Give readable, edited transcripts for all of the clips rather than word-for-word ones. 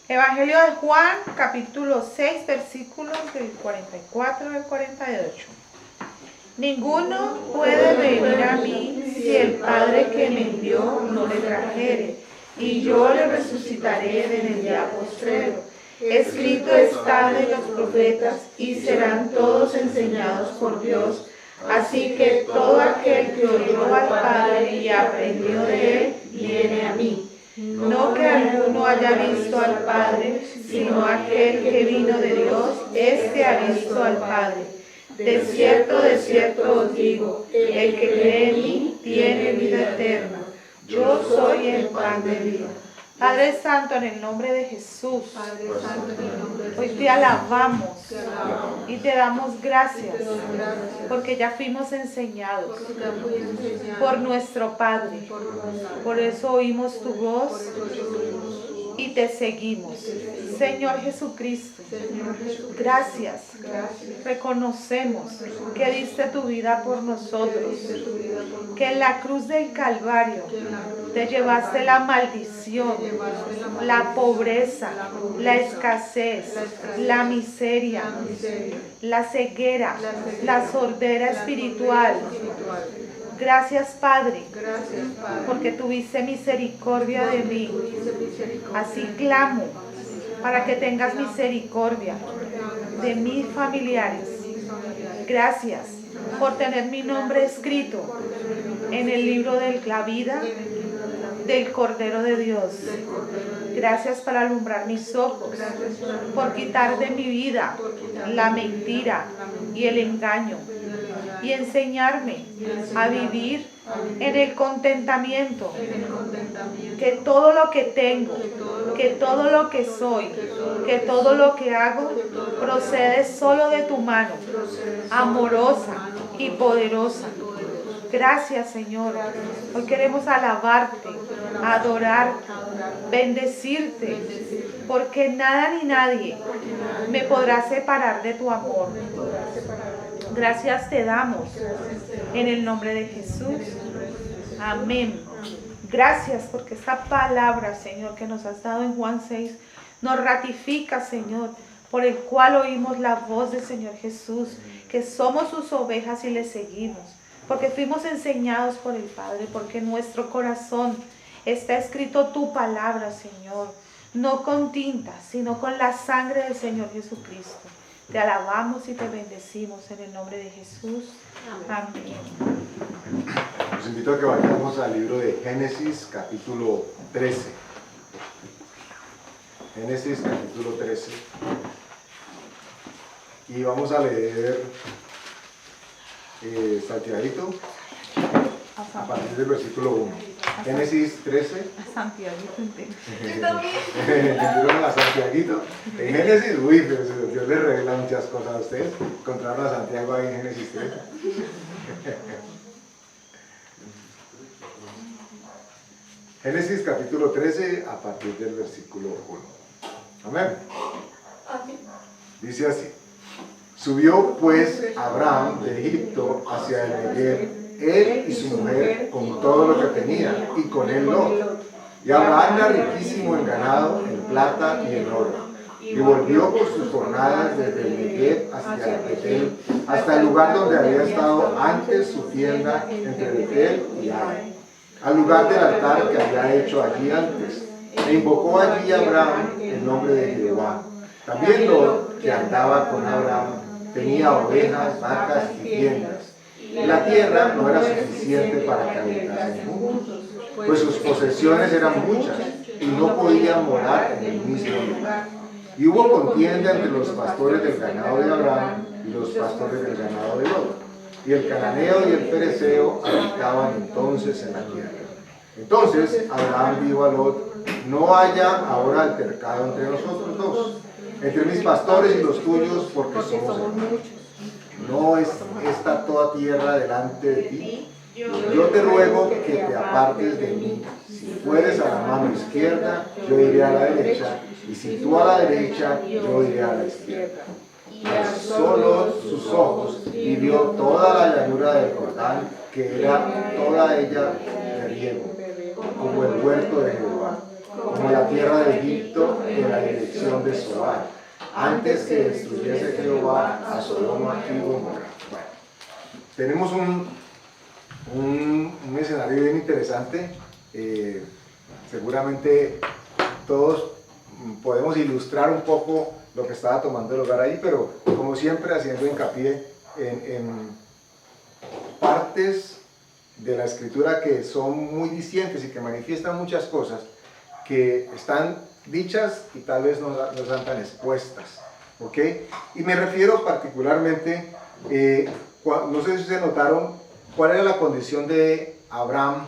Evangelio de Juan, capítulo 6, versículos del 44 al 48. Ninguno puede venir a mí si el Padre que me envió no le trajere, y yo le resucitaré en el día postrero. Escrito está en los profetas, y serán todos enseñados por Dios. Así que todo aquel que oyó al Padre y aprendió de él, viene a mí. No que alguno haya visto al Padre, sino aquel que vino de Dios, este ha visto al Padre. De cierto os digo, el que cree en mí tiene vida eterna. Yo soy el pan de vida. Padre Santo, en el nombre de Jesús, hoy te alabamos y te damos gracias porque ya fuimos enseñados por nuestro Padre. Por eso oímos tu voz y te seguimos. Señor Jesucristo, gracias. Reconocemos que diste tu vida por nosotros, que en la cruz del Calvario te llevaste la maldición, la pobreza, la escasez, la miseria, la ceguera, la sordera espiritual. Gracias, Padre, porque tuviste misericordia de mí. Así clamo para que tengas misericordia de mis familiares. Gracias por tener mi nombre escrito en el libro de la vida del Cordero de Dios. Gracias por alumbrar mis ojos, por quitar de mi vida la mentira y el engaño y enseñarme a vivir en el contentamiento, que todo lo que tengo, que todo lo que soy, que todo lo que hago procede solo de tu mano, amorosa y poderosa. Gracias, Señor. Hoy queremos alabarte, adorarte, bendecirte, porque nada ni nadie me podrá separar de tu amor. Gracias te damos en el nombre de Jesús. Amén. Gracias porque esta palabra, Señor, que nos has dado en Juan 6, nos ratifica, Señor, por el cual oímos la voz del Señor Jesús, que somos sus ovejas y le seguimos, porque fuimos enseñados por el Padre, porque en nuestro corazón está escrito tu palabra, Señor, no con tinta, sino con la sangre del Señor Jesucristo. Te alabamos y te bendecimos en el nombre de Jesús. Amén. Los invito a que vayamos al libro de Génesis, capítulo 13. Génesis, capítulo 13. Y vamos a leer salteadito a partir del versículo 1. Génesis 13. A Santiaguito entero. ¿Entendieron a Santiaguito? En Génesis, pero Dios le revela muchas cosas a ustedes. Encontraron a Santiago ahí en Génesis 13. Génesis capítulo 13 a partir del versículo 1. Amén. Dice así: Subió pues Abraham de Egipto hacia el Negev, él y su mujer con todo lo que tenía, y con él Lot. Y Abraham era riquísimo en ganado, en plata y en oro. Y volvió por sus jornadas desde el Negev hacia Betel, hasta el lugar donde había estado antes su tienda entre Betel y Ai, al lugar del altar que había hecho allí antes. E invocó allí Abraham el nombre de Jehová. También Lot, que andaba con Abraham, tenía ovejas, vacas y tiendas. La tierra no era suficiente para que habitasen juntos, pues sus posesiones eran muchas y no podían morar en el mismo lugar. Y hubo contienda entre los pastores del ganado de Abraham y los pastores del ganado de Lot. Y el cananeo y el fereceo habitaban entonces en la tierra. Entonces Abraham dijo a Lot: no haya ahora altercado entre nosotros dos, entre mis pastores y los tuyos, porque somos hermanos. ¿No es esta toda tierra delante de ti? Yo te ruego que te apartes de mí. Si fueres a la mano izquierda, yo iré a la derecha, y si tú a la derecha, yo iré a la izquierda. Y alzó Lot sus ojos y vio toda la llanura del Jordán, que era toda ella de riego, como el huerto de Jehová, como la tierra de Egipto en la dirección de Zoar, antes que destruyese Jehová a Sodoma y Gomorra. Bueno, tenemos un escenario bien interesante. Seguramente todos podemos ilustrar un poco lo que estaba tomando lugar ahí, pero como siempre haciendo hincapié en partes de la escritura que son muy distintas y que manifiestan muchas cosas que están dichas y tal vez no están tan expuestas, ¿ok? Y me refiero particularmente, no sé si ustedes notaron cuál era la condición de Abraham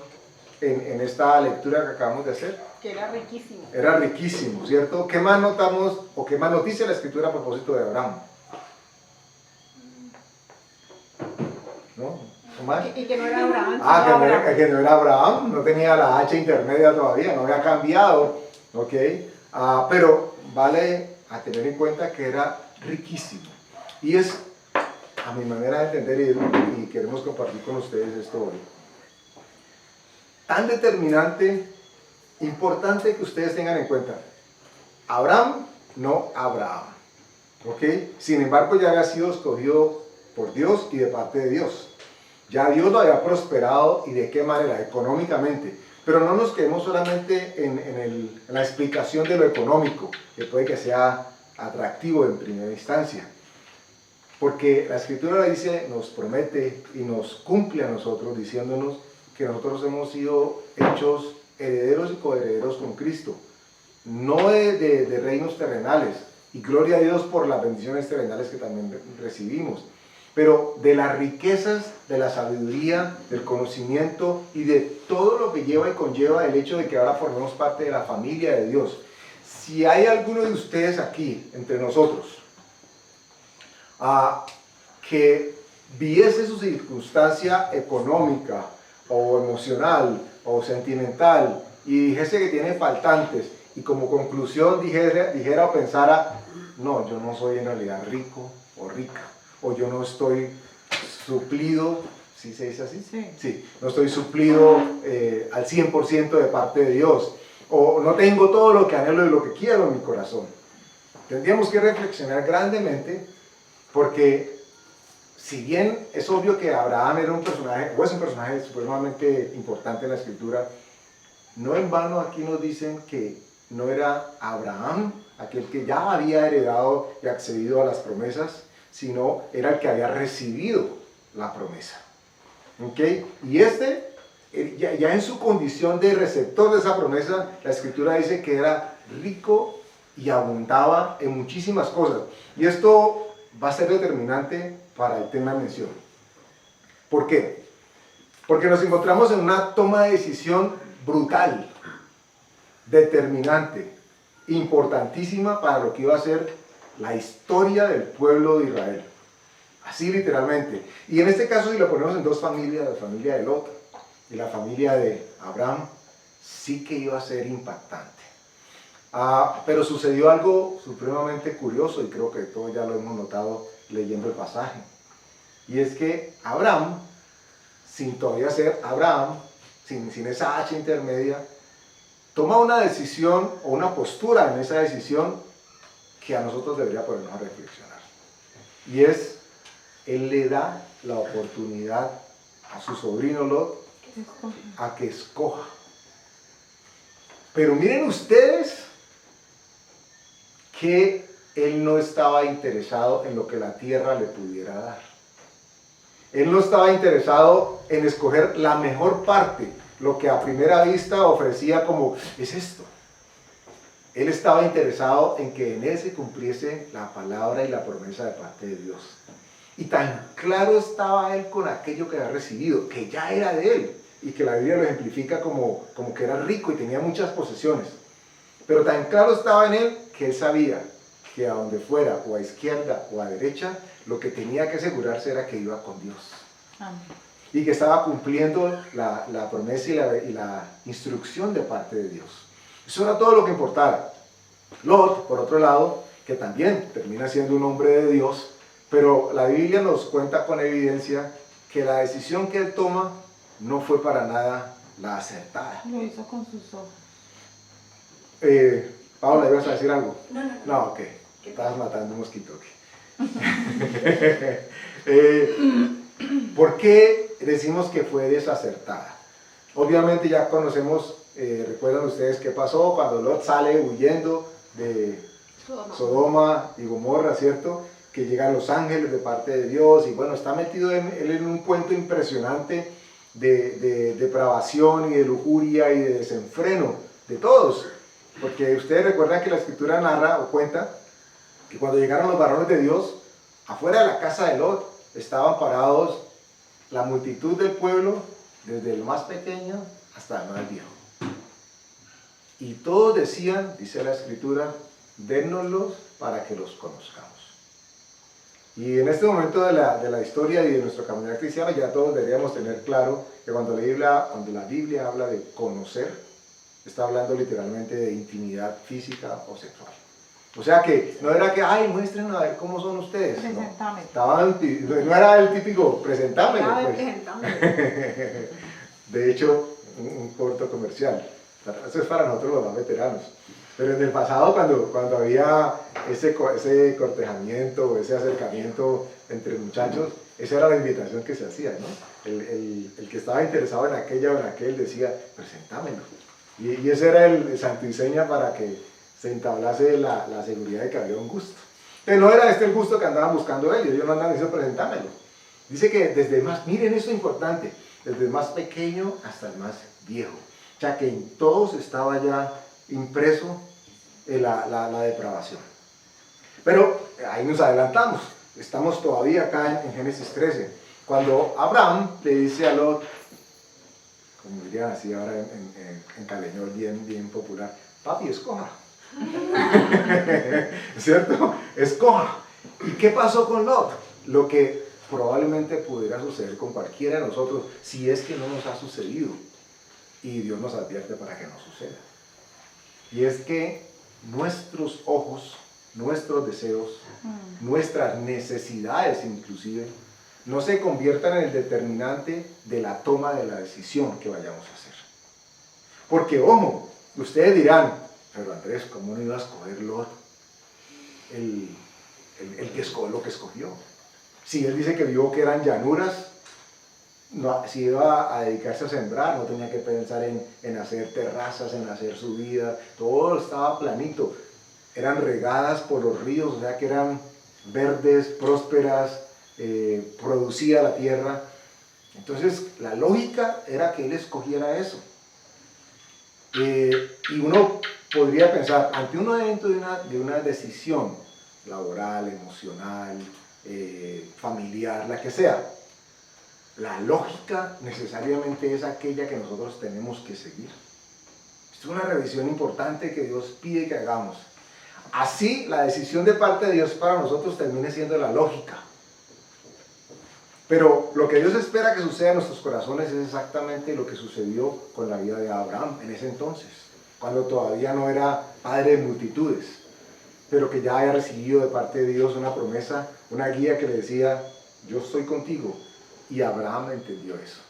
en esta lectura que acabamos de hacer. Que era riquísimo. Era riquísimo, ¿cierto? ¿Qué más notamos o qué más nos dice la escritura a propósito de Abraham? ¿No? ¿No más? Y que no era Abraham. Que no era Abraham, no tenía la H intermedia todavía, no había cambiado, ¿ok? Pero vale a tener en cuenta que era riquísimo. Y es, a mi manera de entender, y queremos compartir con ustedes esto hoy, tan determinante, importante que ustedes tengan en cuenta. Abraham, no Abraham, ¿ok? Sin embargo, ya había sido escogido por Dios y de parte de Dios. Ya Dios lo había prosperado, y de qué manera, económicamente. Pero no nos quedemos solamente en la explicación de lo económico, que puede que sea atractivo en primera instancia. Porque la Escritura dice, nos promete y nos cumple a nosotros, diciéndonos que nosotros hemos sido hechos herederos y coherederos con Cristo. No de reinos terrenales, y gloria a Dios por las bendiciones terrenales que también recibimos, pero de las riquezas, de la sabiduría, del conocimiento y de todo lo que lleva y conlleva el hecho de que ahora formemos parte de la familia de Dios. Si hay alguno de ustedes aquí, entre nosotros, que viese su circunstancia económica o emocional o sentimental y dijese que tiene faltantes, y como conclusión dijera o pensara, no, yo no soy en realidad rico o rica, o yo no estoy suplido, ¿sí se dice así? Sí, no estoy suplido al 100% de parte de Dios, o no tengo todo lo que anhelo y lo que quiero en mi corazón. Tendríamos que reflexionar grandemente, porque si bien es obvio que Abraham era un personaje, o es un personaje supremamente importante en la Escritura, no en vano aquí nos dicen que no era Abraham aquel que ya había heredado y accedido a las promesas, sino era el que había recibido la promesa. ¿Ok? Y ya en su condición de receptor de esa promesa, la Escritura dice que era rico y abundaba en muchísimas cosas. Y esto va a ser determinante para el tema de mención. ¿Por qué? Porque nos encontramos en una toma de decisión brutal, determinante, importantísima para lo que iba a ser la historia del pueblo de Israel. Así literalmente. Y en este caso, si lo ponemos en dos familias, la familia de Lot y la familia de Abraham, sí que iba a ser impactante. Pero sucedió algo supremamente curioso, y creo que todos ya lo hemos notado leyendo el pasaje. Y es que Abraham, sin todavía ser Abraham, sin esa H intermedia, toma una decisión o una postura en esa decisión que a nosotros debería ponernos a reflexionar. Y es, él le da la oportunidad a su sobrino Lot a que escoja. Pero miren ustedes que él no estaba interesado en lo que la tierra le pudiera dar. Él no estaba interesado en escoger la mejor parte, lo que a primera vista ofrecía como, es esto. Él estaba interesado en que en él se cumpliese la palabra y la promesa de parte de Dios. Y tan claro estaba él con aquello que había recibido, que ya era de él, y que la Biblia lo ejemplifica como que era rico y tenía muchas posesiones. Pero tan claro estaba en él que él sabía que a donde fuera, o a izquierda o a derecha, lo que tenía que asegurarse era que iba con Dios. Amén. Y que estaba cumpliendo la promesa y la instrucción de parte de Dios. Eso era todo lo que importaba. Lot, por otro lado, que también termina siendo un hombre de Dios, pero la Biblia nos cuenta con evidencia que la decisión que él toma no fue para nada la acertada. Lo hizo con sus ojos. Paula, ¿ibas a decir algo? No. No, ok. Estabas matando un mosquito. Ok. ¿Por qué decimos que fue desacertada? Obviamente ya conocemos, recuerdan ustedes qué pasó cuando Lot sale huyendo de Sodoma y Gomorra, ¿cierto? Que llegan los ángeles de parte de Dios y bueno, está metido él en un cuento impresionante de depravación y de lujuria y de desenfreno de todos. Porque ustedes recuerdan que la escritura narra o cuenta que cuando llegaron los varones de Dios, afuera de la casa de Lot estaban parados la multitud del pueblo, desde el más pequeño hasta el más viejo. Y todos decían, dice la escritura, dénnoslos para que los conozcamos. Y en este momento de la historia y de nuestro caminar cristiano ya todos deberíamos tener claro que cuando la Biblia habla de conocer, está hablando literalmente de intimidad física o sexual. O sea que no era que, ay, muéstrenos a ver cómo son ustedes. No era el típico, presentámelo. Pues. De hecho, un corto comercial. Eso es para nosotros los más veteranos. Pero en el pasado, cuando había ese cortejamiento, ese acercamiento entre muchachos, esa era la invitación que se hacía, ¿no? El que estaba interesado en aquella o en aquel decía, presentámelo. Y ese era el santo y seña para que se entablase la seguridad de que había un gusto. Pero no era este el gusto que andaban buscando ellos no andaban diciendo presentámelo. Dice que desde el más, miren esto importante, desde el más pequeño hasta el más viejo. O sea que en todos estaba ya impreso la depravación. Pero ahí nos adelantamos, estamos todavía acá en Génesis 13, cuando Abraham le dice a Lot, como dirían así ahora en caleñol bien popular, papi, escoja. ¿Cierto? Escoja. ¿Y qué pasó con Lot? Lo que probablemente pudiera suceder con cualquiera de nosotros si es que no nos ha sucedido y Dios nos advierte para que no suceda. Y es que nuestros ojos, nuestros deseos, nuestras necesidades inclusive, no se conviertan en el determinante de la toma de la decisión que vayamos a hacer. Porque, ojo, ustedes dirán, pero Andrés, ¿cómo no iba a escoger Lot? Lo que escogió. Si él dice que vio que eran llanuras, no, si iba a dedicarse a sembrar, no tenía que pensar en hacer terrazas, en hacer subida, todo estaba planito. Eran regadas por los ríos, o sea que eran verdes, prósperas, producía la tierra. Entonces la lógica era que él escogiera eso. Y uno podría pensar, ante un evento de una decisión laboral, emocional, familiar, la que sea, la lógica necesariamente es aquella que nosotros tenemos que seguir. Esto es una revisión importante que Dios pide que hagamos. Así, la decisión de parte de Dios para nosotros termine siendo la lógica. Pero lo que Dios espera que suceda en nuestros corazones es exactamente lo que sucedió con la vida de Abraham en ese entonces, cuando todavía no era padre de multitudes, pero que ya había recibido de parte de Dios una promesa, una guía que le decía, yo estoy contigo. Y Abraham entendió eso,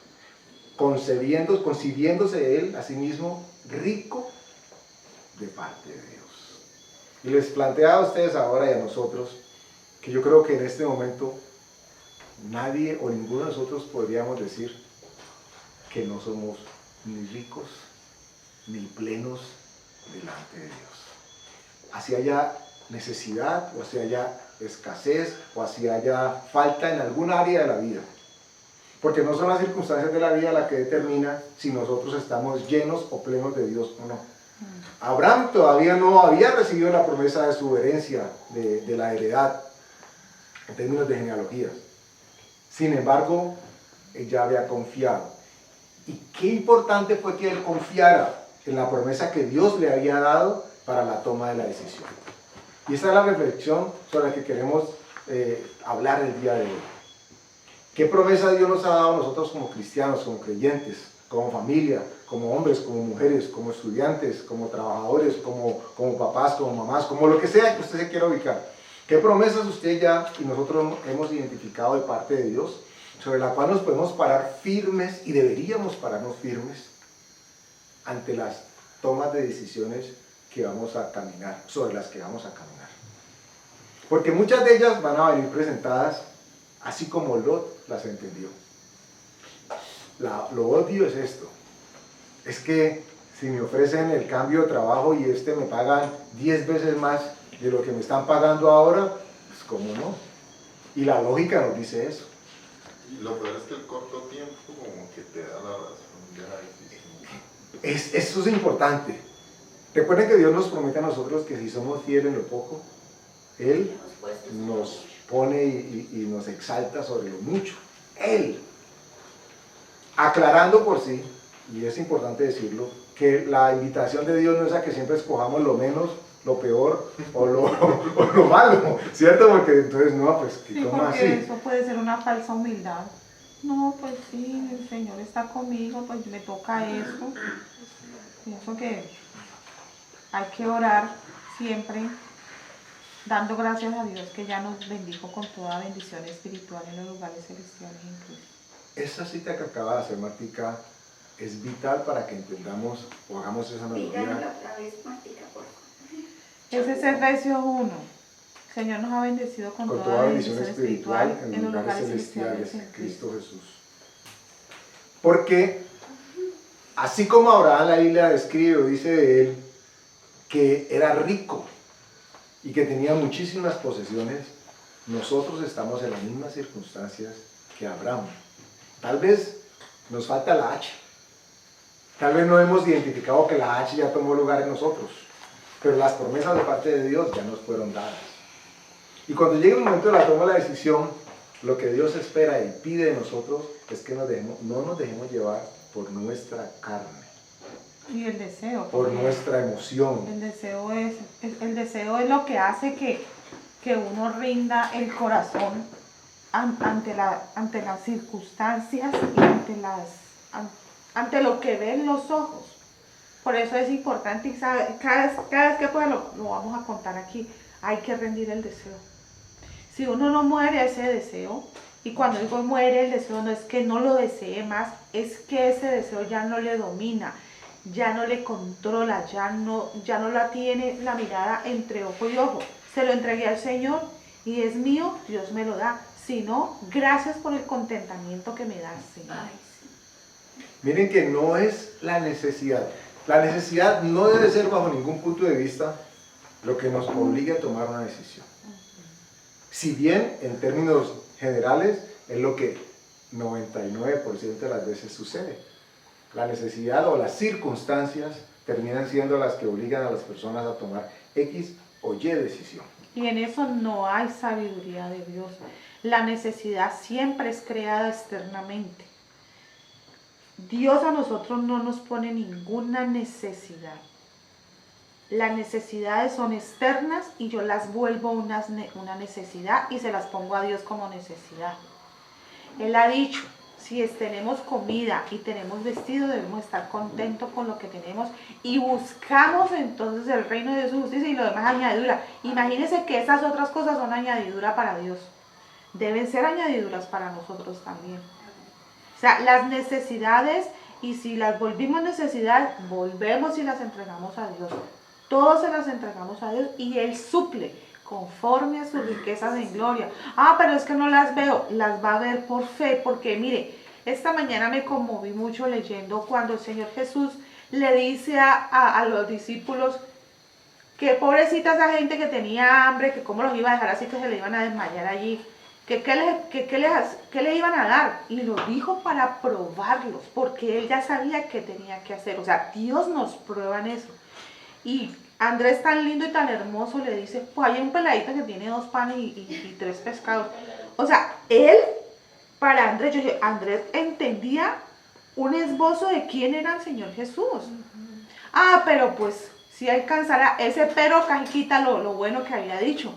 concibiéndose él a sí mismo rico de parte de Dios. Y les planteaba a ustedes ahora y a nosotros que yo creo que en este momento nadie o ninguno de nosotros podríamos decir que no somos ni ricos ni plenos delante de Dios. Así haya necesidad o así haya escasez o así haya falta en algún área de la vida. Porque no son las circunstancias de la vida las que determinan si nosotros estamos llenos o plenos de Dios o no. Abraham todavía no había recibido la promesa de su herencia, de la heredad, en términos de genealogía. Sin embargo, él ya había confiado. Y qué importante fue que él confiara en la promesa que Dios le había dado para la toma de la decisión. Y esa es la reflexión sobre la que queremos hablar el día de hoy. ¿Qué promesa Dios nos ha dado a nosotros como cristianos, como creyentes, como familia, como hombres, como mujeres, como estudiantes, como trabajadores, como papás, como mamás, como lo que sea que usted se quiera ubicar? ¿Qué promesas usted ya y nosotros hemos identificado de parte de Dios, sobre la cual nos podemos parar firmes y deberíamos pararnos firmes ante las tomas de decisiones que vamos a caminar, sobre las que vamos a caminar. Porque muchas de ellas van a venir presentadas así como Lot las entendió. Lo obvio es esto, es que si me ofrecen el cambio de trabajo y me pagan 10 veces más de lo que me están pagando ahora, pues cómo no. Y la lógica nos dice eso. Y lo peor es que el corto tiempo como que te da la razón. Eso es importante. Recuerden que Dios nos promete a nosotros que si somos fieles en lo poco, Él nos pone y nos exalta sobre lo mucho. Él. Aclarando por sí, y es importante decirlo, que la invitación de Dios no es a que siempre escojamos lo menos, lo peor o lo malo, ¿cierto? Porque entonces no, pues que Sí, toma porque así. eso puede ser una falsa humildad. No, pues sí, el Señor está conmigo, pues me toca esto. Pienso que hay que orar siempre dando gracias a Dios que ya nos bendijo con toda bendición espiritual en los lugares celestiales incluso. Esa cita que acaba de hacer Martica es vital para que entendamos o hagamos esa Díganlo analogía. otra vez, Martica, por favor. Ese es Efesios 1. El Señor nos ha bendecido con toda bendición espiritual en los lugares celestiales en Cristo Jesús. Porque así como Abraham la Biblia describe o dice de él que era rico y que tenía muchísimas posesiones, nosotros estamos en las mismas circunstancias que Abraham. Tal vez nos falta la H. Tal vez no hemos identificado que la H ya tomó lugar en nosotros, pero las promesas de parte de Dios ya nos fueron dadas. Y cuando llegue el momento de la toma de la decisión, lo que Dios espera y pide de nosotros es que no nos dejemos llevar por nuestra carne, Y el deseo. por porque nuestra emoción. el deseo es lo que hace que uno rinda el corazón ante las circunstancias y ante lo que ven los ojos. Por eso es importante, y cada vez que pueda lo vamos a contar aquí, hay que rendir el deseo. Si uno no muere a ese deseo, y cuando digo muere el deseo no es que no lo desee más, es que ese deseo ya no le domina, ya no le controla, ya no la tiene la mirada entre ojo y ojo. Se lo entregué al Señor y es mío, Dios me lo da. Si no, gracias por el contentamiento que me das, Señor. Ay, sí. Miren que no es la necesidad. La necesidad no debe ser bajo ningún punto de vista lo que nos obligue a tomar una decisión. Si bien en términos generales es lo que 99% de las veces sucede. La necesidad o las circunstancias terminan siendo las que obligan a las personas a tomar X o Y decisión. Y en eso no hay sabiduría de Dios. La necesidad siempre es creada externamente. Dios a nosotros no nos pone ninguna necesidad. Las necesidades son externas y yo las vuelvo una necesidad y se las pongo a Dios como necesidad. Él ha dicho, si tenemos comida y tenemos vestido, debemos estar contentos con lo que tenemos y buscamos entonces el reino de Dios y justicia y lo demás añadidura. Imagínense que esas otras cosas son añadidura para Dios. Deben ser añadiduras para nosotros también. O sea, las necesidades, y si las volvimos necesidad, volvemos y las entregamos a Dios. Todos se las entregamos a Dios y Él suple conforme a sus riquezas en gloria. Ah, pero es que no las veo, las va a ver por fe, porque mire, esta mañana me conmoví mucho leyendo cuando el Señor Jesús le dice a los discípulos que pobrecita esa gente que tenía hambre, que cómo los iba a dejar así, que se le iban a desmayar allí, que qué le iban a dar, y lo dijo para probarlos, porque Él ya sabía qué tenía que hacer. O sea, Dios nos prueba en eso. Y Andrés tan lindo y tan hermoso le dice, pues hay un peladito que tiene 2 panes y 3 pescados. O sea, él, para Andrés, yo dije, Andrés entendía un esbozo de quién era el Señor Jesús. Ah, pero pues si alcanzara ese pero cajita lo bueno que había dicho.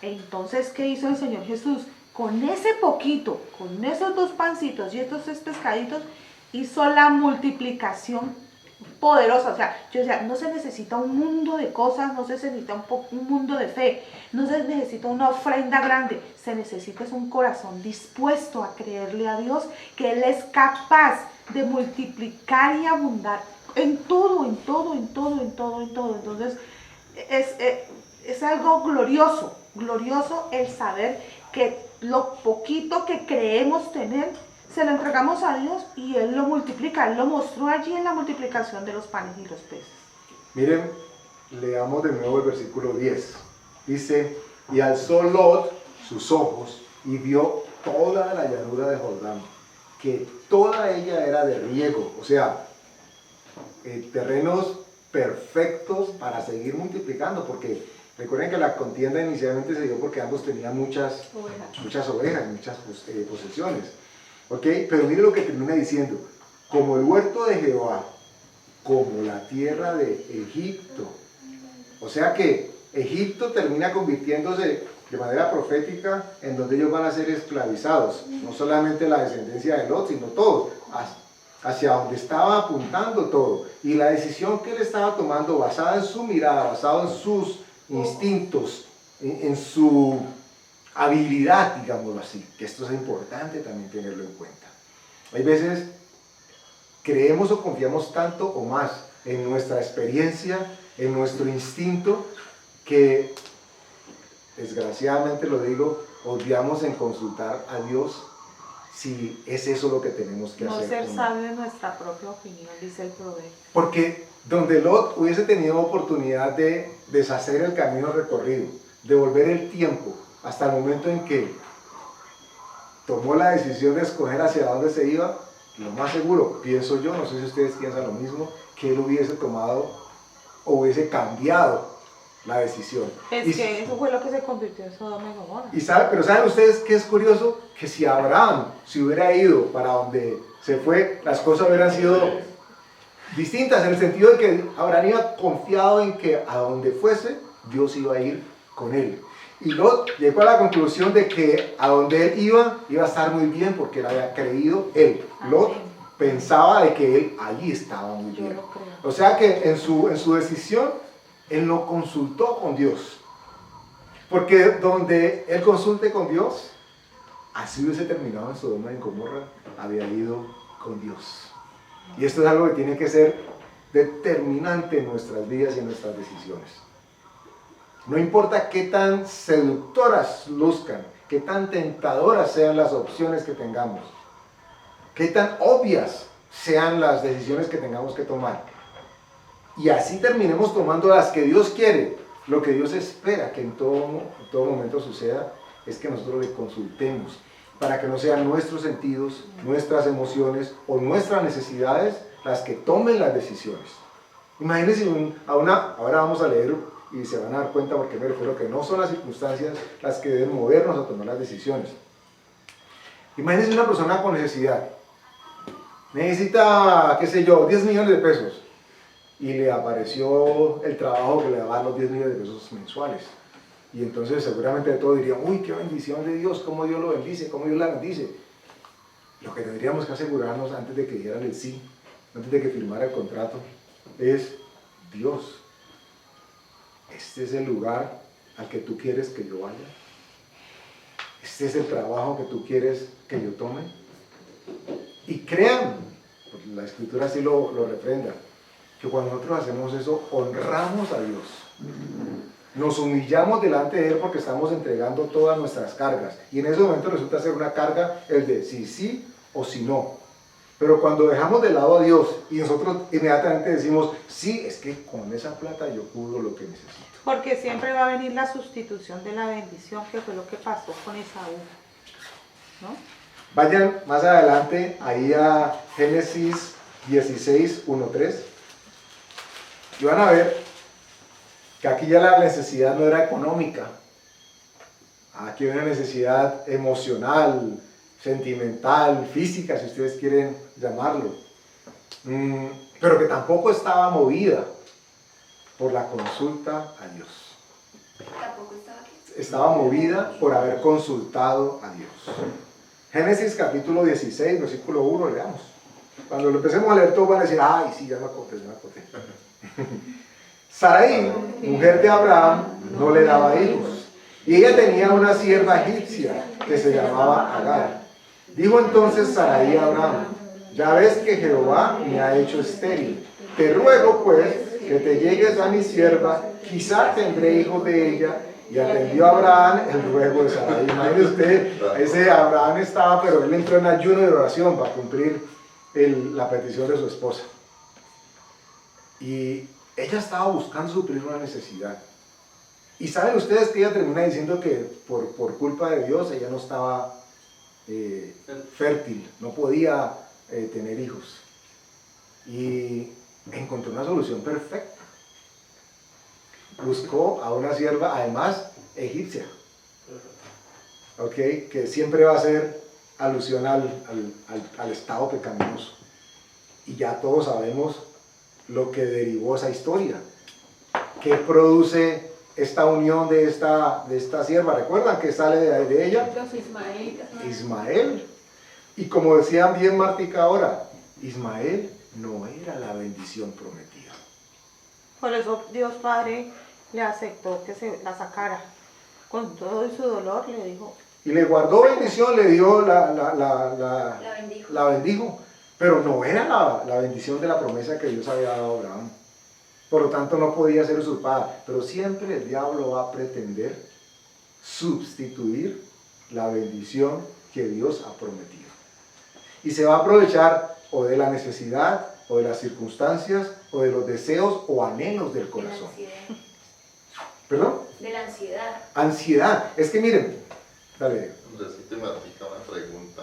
Entonces, ¿qué hizo el Señor Jesús? Con ese poquito, con esos 2 pancitos y estos 3 pescaditos, hizo la multiplicación poderosa. O sea, yo decía, no se necesita un mundo de cosas, no se necesita un mundo de fe, no se necesita una ofrenda grande, se necesita es un corazón dispuesto a creerle a Dios que Él es capaz de multiplicar y abundar en todo. Entonces, es algo glorioso, glorioso el saber que lo poquito que creemos tener, se lo entregamos a Dios y Él lo multiplica. Él lo mostró allí en la multiplicación de los panes y los peces. Miren, leamos de nuevo el versículo 10. Dice, y alzó Lot sus ojos y vio toda la llanura de Jordán, que toda ella era de riego, o sea, terrenos perfectos para seguir multiplicando, porque recuerden que la contienda inicialmente se dio porque ambos tenían muchas ovejas, muchas posesiones. ¿Ok? Pero mire lo que termina diciendo, como el huerto de Jehová, como la tierra de Egipto. O sea que Egipto termina convirtiéndose de manera profética en donde ellos van a ser esclavizados. No solamente la descendencia de Lot, sino todos, hacia donde estaba apuntando todo. Y la decisión que él estaba tomando basada en su mirada, basada en sus instintos, en su habilidad, digámoslo así, que esto es importante también tenerlo en cuenta. Hay veces creemos o confiamos tanto o más en nuestra experiencia, en nuestro instinto, que desgraciadamente lo digo, odiamos en consultar a Dios si es eso lo que tenemos que hacer. No ser sabio en nuestra propia opinión, dice el proverbio. Porque donde Lot hubiese tenido oportunidad de deshacer el camino recorrido, de volver el tiempo hasta el momento en que tomó la decisión de escoger hacia dónde se iba, lo más seguro, pienso yo, no sé si ustedes piensan lo mismo, que él hubiese tomado o hubiese cambiado la decisión. Que eso fue lo que se convirtió en Sodoma y Gomorra. Pero ¿saben ustedes qué es curioso? Que si Abraham se hubiera ido para donde se fue, las cosas hubieran sido distintas, en el sentido de que Abraham iba confiado en que a donde fuese, Dios iba a ir con él. Y Lot llegó a la conclusión de que a donde él iba a estar muy bien porque él había creído él. Lot pensaba de que él allí estaba muy bien. O sea que en su decisión, él no consultó con Dios. Porque donde él consulte con Dios, así hubiese terminado en Sodoma y Gomorra, había ido con Dios. Y esto es algo que tiene que ser determinante en nuestras vidas y en nuestras decisiones. No importa qué tan seductoras luzcan, qué tan tentadoras sean las opciones que tengamos, qué tan obvias sean las decisiones que tengamos que tomar. Y así terminemos tomando las que Dios quiere. Lo que Dios espera que en todo momento suceda es que nosotros le consultemos para que no sean nuestros sentidos, nuestras emociones o nuestras necesidades las que tomen las decisiones. Imagínense, ahora vamos a leer y se van a dar cuenta porque me refiero que no son las circunstancias las que deben movernos a tomar las decisiones. Imagínense una persona con necesidad. Necesita, qué sé yo, 10 millones de pesos. Y le apareció el trabajo que le daba los 10 millones de pesos mensuales. Y entonces seguramente de todo dirían, uy, qué bendición de Dios, cómo Dios lo bendice, cómo Dios la bendice. Lo que tendríamos que asegurarnos antes de que dieran el sí, antes de que firmara el contrato, es Dios. Este es el lugar al que tú quieres que yo vaya. Este es el trabajo que tú quieres que yo tome. Y crean, porque la Escritura así lo refrenda, que cuando nosotros hacemos eso, honramos a Dios. Nos humillamos delante de Él porque estamos entregando todas nuestras cargas. Y en ese momento resulta ser una carga el de si sí o si no. Pero cuando dejamos de lado a Dios y nosotros inmediatamente decimos, sí, es que con esa plata yo cubro lo que necesito. Porque siempre va a venir la sustitución de la bendición, que fue lo que pasó con Esaú, ¿no? Vayan más adelante ahí a Génesis 16, 1-3. Y van a ver que aquí ya la necesidad no era económica. Aquí hay una necesidad emocional, sentimental, física, si ustedes quieren llamarlo. Pero que tampoco estaba movida por la consulta a Dios. Tampoco estaba aquí. Estaba movida por haber consultado a Dios. Génesis capítulo 16, versículo 1, leamos. Cuando lo empecemos a leer todo van a decir, ay, sí, ya me acordé. Sarai, mujer de Abraham, no le daba hijos. Y ella tenía una sierva egipcia que se llamaba Agar. Dijo entonces Sarai a Abraham, ya ves que Jehová me ha hecho estéril. Te ruego pues que te llegues a mi sierva, quizá tendré hijos de ella. Y atendió a Abraham el ruego de Sarai. Imagínese usted, ese Abraham estaba, pero él entró en ayuno de oración para cumplir la petición de su esposa. Y ella estaba buscando suplir una necesidad. Y saben ustedes que ella termina diciendo que por culpa de Dios ella no estaba fértil, no podía tener hijos. Y encontró una solución perfecta. Buscó a una sierva, además egipcia, ¿okay? Que siempre va a ser alusión al estado pecaminoso. Y ya todos sabemos lo que derivó esa historia. ¿Qué produce esta unión de esta sierva? ¿Recuerdan que sale de ella? Los ismaelitas. Ismael. Y como decían bien Martica ahora, Ismael no era la bendición prometida. Por eso Dios Padre le aceptó que se la sacara. Con todo y su dolor le dijo. Y le guardó bendición, le dio La bendijo. Pero no era la bendición de la promesa que Dios había dado a Abraham. Por lo tanto no podía ser usurpada. Pero siempre el diablo va a pretender sustituir la bendición que Dios ha prometido. Y se va a aprovechar o de la necesidad, o de las circunstancias, o de los deseos o anhelos del corazón. ¿Perdón? De la ansiedad. Ansiedad. Es que miren, dale. Hombre, sí te Martica una pregunta.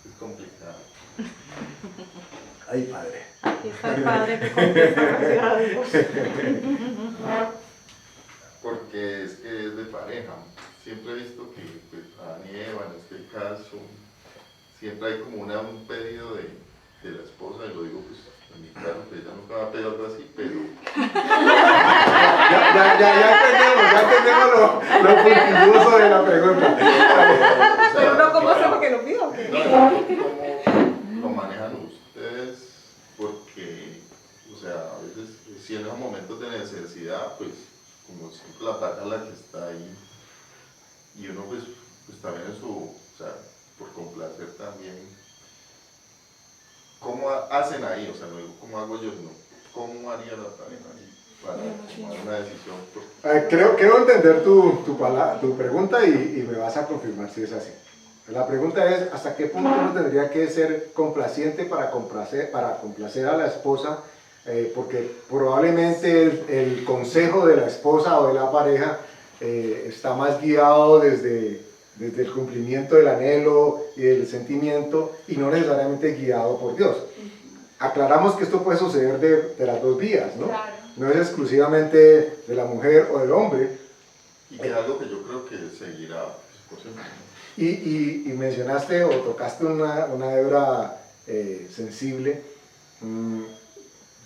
Es complicado. Ay, padre. Aquí está el Padre que contesta, gracias a Dios. Porque es que es de pareja. Siempre he visto que pues, Adán y Eva, en este caso, siempre hay como un pedido de la esposa, y lo digo pues en mi caso, que ella nunca va a pedir algo así, pero Ya entendemos lo puntilloso de la pregunta. Pero no, ¿cómo hacemos que lo pido? ¿cómo lo manejan ustedes? Porque, o sea, a veces, si en esos momentos de necesidad, pues, como siempre la pareja es la que está ahí, y uno pues también en su, o sea, por complacer también, ¿cómo hacen ahí? O sea, no digo cómo hago yo, sino cómo haría la pareja ahí para tomar una decisión. Quiero entender tu pregunta y me vas a confirmar si es así. La pregunta es, ¿hasta qué punto uno tendría que ser complaciente para complacer a la esposa? Porque probablemente el consejo de la esposa o de la pareja está más guiado desde el cumplimiento del anhelo y del sentimiento, y no necesariamente guiado por Dios. Aclaramos que esto puede suceder de las dos vías, ¿no? Claro. No es exclusivamente de la mujer o del hombre. Y que es algo que yo creo que seguirá por siempre. Y mencionaste o tocaste una hebra sensible.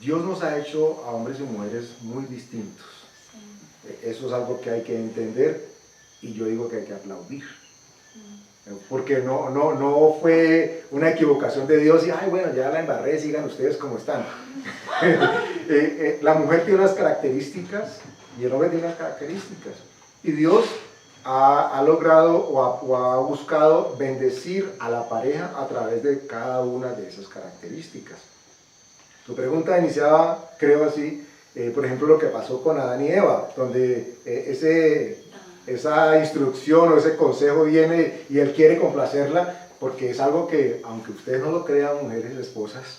Dios nos ha hecho a hombres y mujeres muy distintos. Eso es algo que hay que entender, y yo digo que hay que aplaudir. Porque no fue una equivocación de Dios y, ay, bueno, ya la embarré, sigan ustedes como están. La mujer tiene unas características y el hombre tiene unas características. Y Dios ha logrado o ha buscado bendecir a la pareja a través de cada una de esas características. Tu pregunta iniciaba, creo así, por ejemplo, lo que pasó con Adán y Eva, donde esa instrucción o ese consejo viene y él quiere complacerla, porque es algo que, aunque ustedes no lo crean, mujeres, esposas,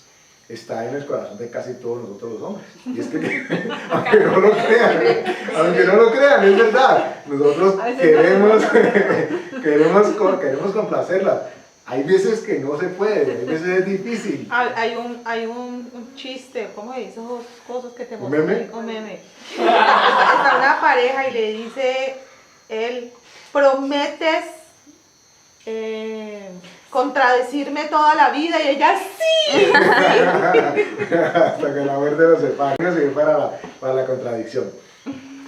está en el corazón de casi todos nosotros los hombres. Y es que, aunque no lo crean, es verdad, nosotros queremos complacerla. Hay veces que no se puede, hay veces es difícil. Hay un chiste, ¿cómo se dice esas cosas que te ¿Un muestran? meme? Un meme. Está una pareja y le dice él, ¿prometes contradecirme toda la vida? Y ella, ¡sí! Hasta que la muerte los separe, para la contradicción.